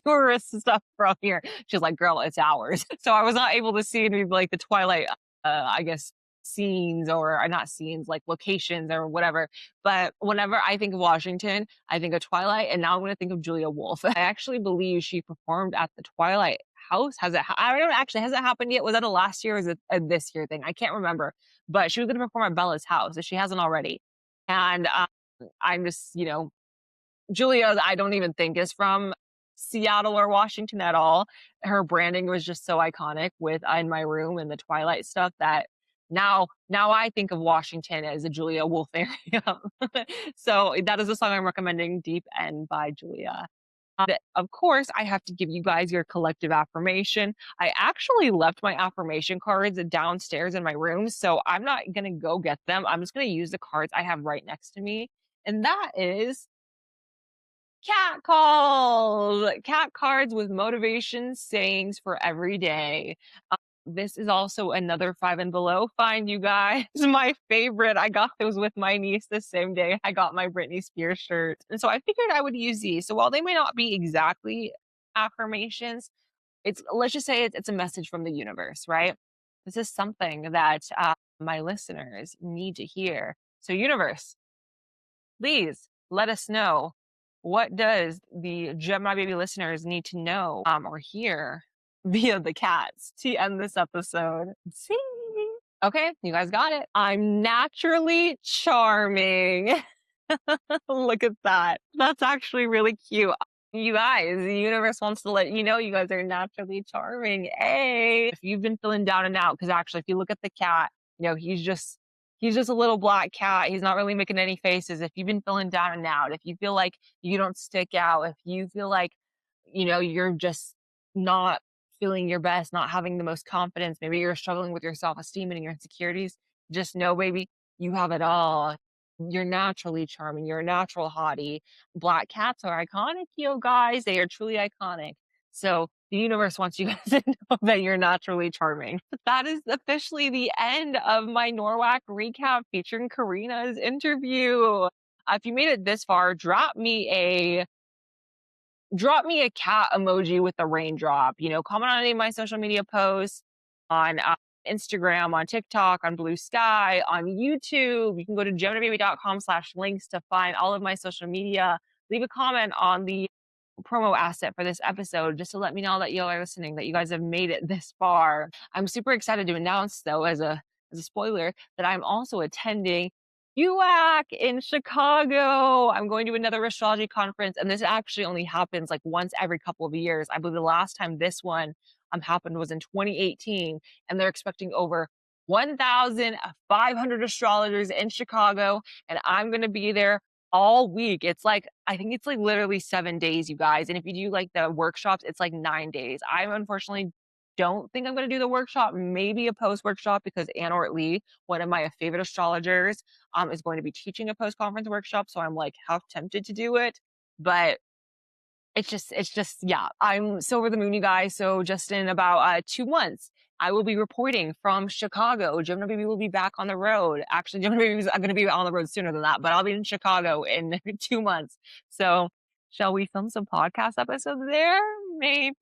tourist stuff from here. She's like, girl, it's hours. So I was not able to see any of like the Twilight, I guess, scenes or not scenes, like locations or whatever. But whenever I think of Washington, I think of Twilight, and now I'm going to think of Julia Wolf. I actually believe she performed at the Twilight House. I don't know, actually, has it happened yet? Was that a last year or is it a this year thing? I can't remember. But she was going to perform at Bella's house if she hasn't already. And I'm just, Julia, I don't even think is from Seattle or Washington at all. Her branding was just so iconic with In My Room and the Twilight stuff that now I think of Washington as a Julia Wolf area. So that is a song I'm recommending, Deep End by Julia. Of course, I have to give you guys your collective affirmation. I actually left my affirmation cards downstairs in my room, so I'm not going to go get them. I'm just going to use the cards I have right next to me. And that is cat calls, cat cards with motivation sayings for every day. This is also another 5 and below find, you guys. My favorite. I got those with my niece the same day I got my Britney Spears shirt. And so I figured I would use these. So while they may not be exactly affirmations, let's just say it's a message from the universe, right? This is something that my listeners need to hear. So universe, please let us know, what does the Gemini Baby listeners need to know or hear via the cats to end this episode? See? Okay, you guys got it. I'm naturally charming. Look at that. That's actually really cute. You guys, the universe wants to let you know you guys are naturally charming. Hey, if you've been feeling down and out, because actually, if you look at the cat, he's just a little black cat. He's not really making any faces. If you've been feeling down and out, if you feel like you don't stick out, if you feel like, you're just not feeling your best, not having the most confidence, maybe you're struggling with your self-esteem and your insecurities, just know, baby, you have it all. You're naturally charming. You're a natural hottie. Black cats are iconic, you guys. They are truly iconic. So the universe wants you guys to know that you're naturally charming. That is officially the end of my NORWAC recap featuring Karina's interview. If you made it this far, drop me a cat emoji with a raindrop. Comment on any of my social media posts on Instagram, on TikTok, on Blue Sky, on YouTube. You can go to geminibaby.com/links to find all of my social media. Leave a comment on the promo asset for this episode just to let me know that you are listening, that you guys have made it this far. I'm super excited to announce, though, as a spoiler, that I'm also attending UAC in Chicago. I'm going to another astrology conference, and this actually only happens like once every couple of years. I believe the last time this one happened was in 2018, and they're expecting over 1,500 astrologers in Chicago, and I'm going to be there all week. I think it's like literally 7 days, you guys. And if you do like the workshops, it's like 9 days. I unfortunately don't think I'm going to do the workshop, maybe a post workshop, because Anne Ortley, one of my favorite astrologers, is going to be teaching a post conference workshop. So I'm like half tempted to do it, but it's just, yeah, I'm so over the moon, you guys. So just in about 2 months, I will be reporting from Chicago. Gemini Baby will be back on the road. Actually, Gemini Baby is going to be on the road sooner than that, but I'll be in Chicago in 2 months. So shall we film some podcast episodes there? Maybe,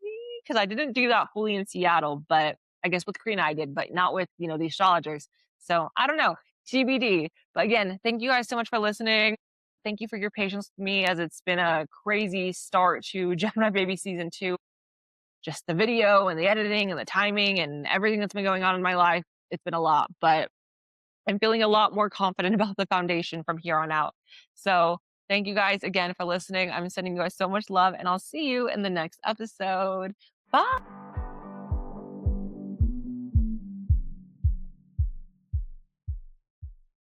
because I didn't do that fully in Seattle, but I guess with Karina I did, but not with, the astrologers. So I don't know, TBD. But again, thank you guys so much for listening. Thank you for your patience with me, as it's been a crazy start to Gemini Baby season 2. Just the video and the editing and the timing and everything that's been going on in my life. It's been a lot, but I'm feeling a lot more confident about the foundation from here on out. So thank you guys again for listening. I'm sending you guys so much love, and I'll see you in the next episode. Bye.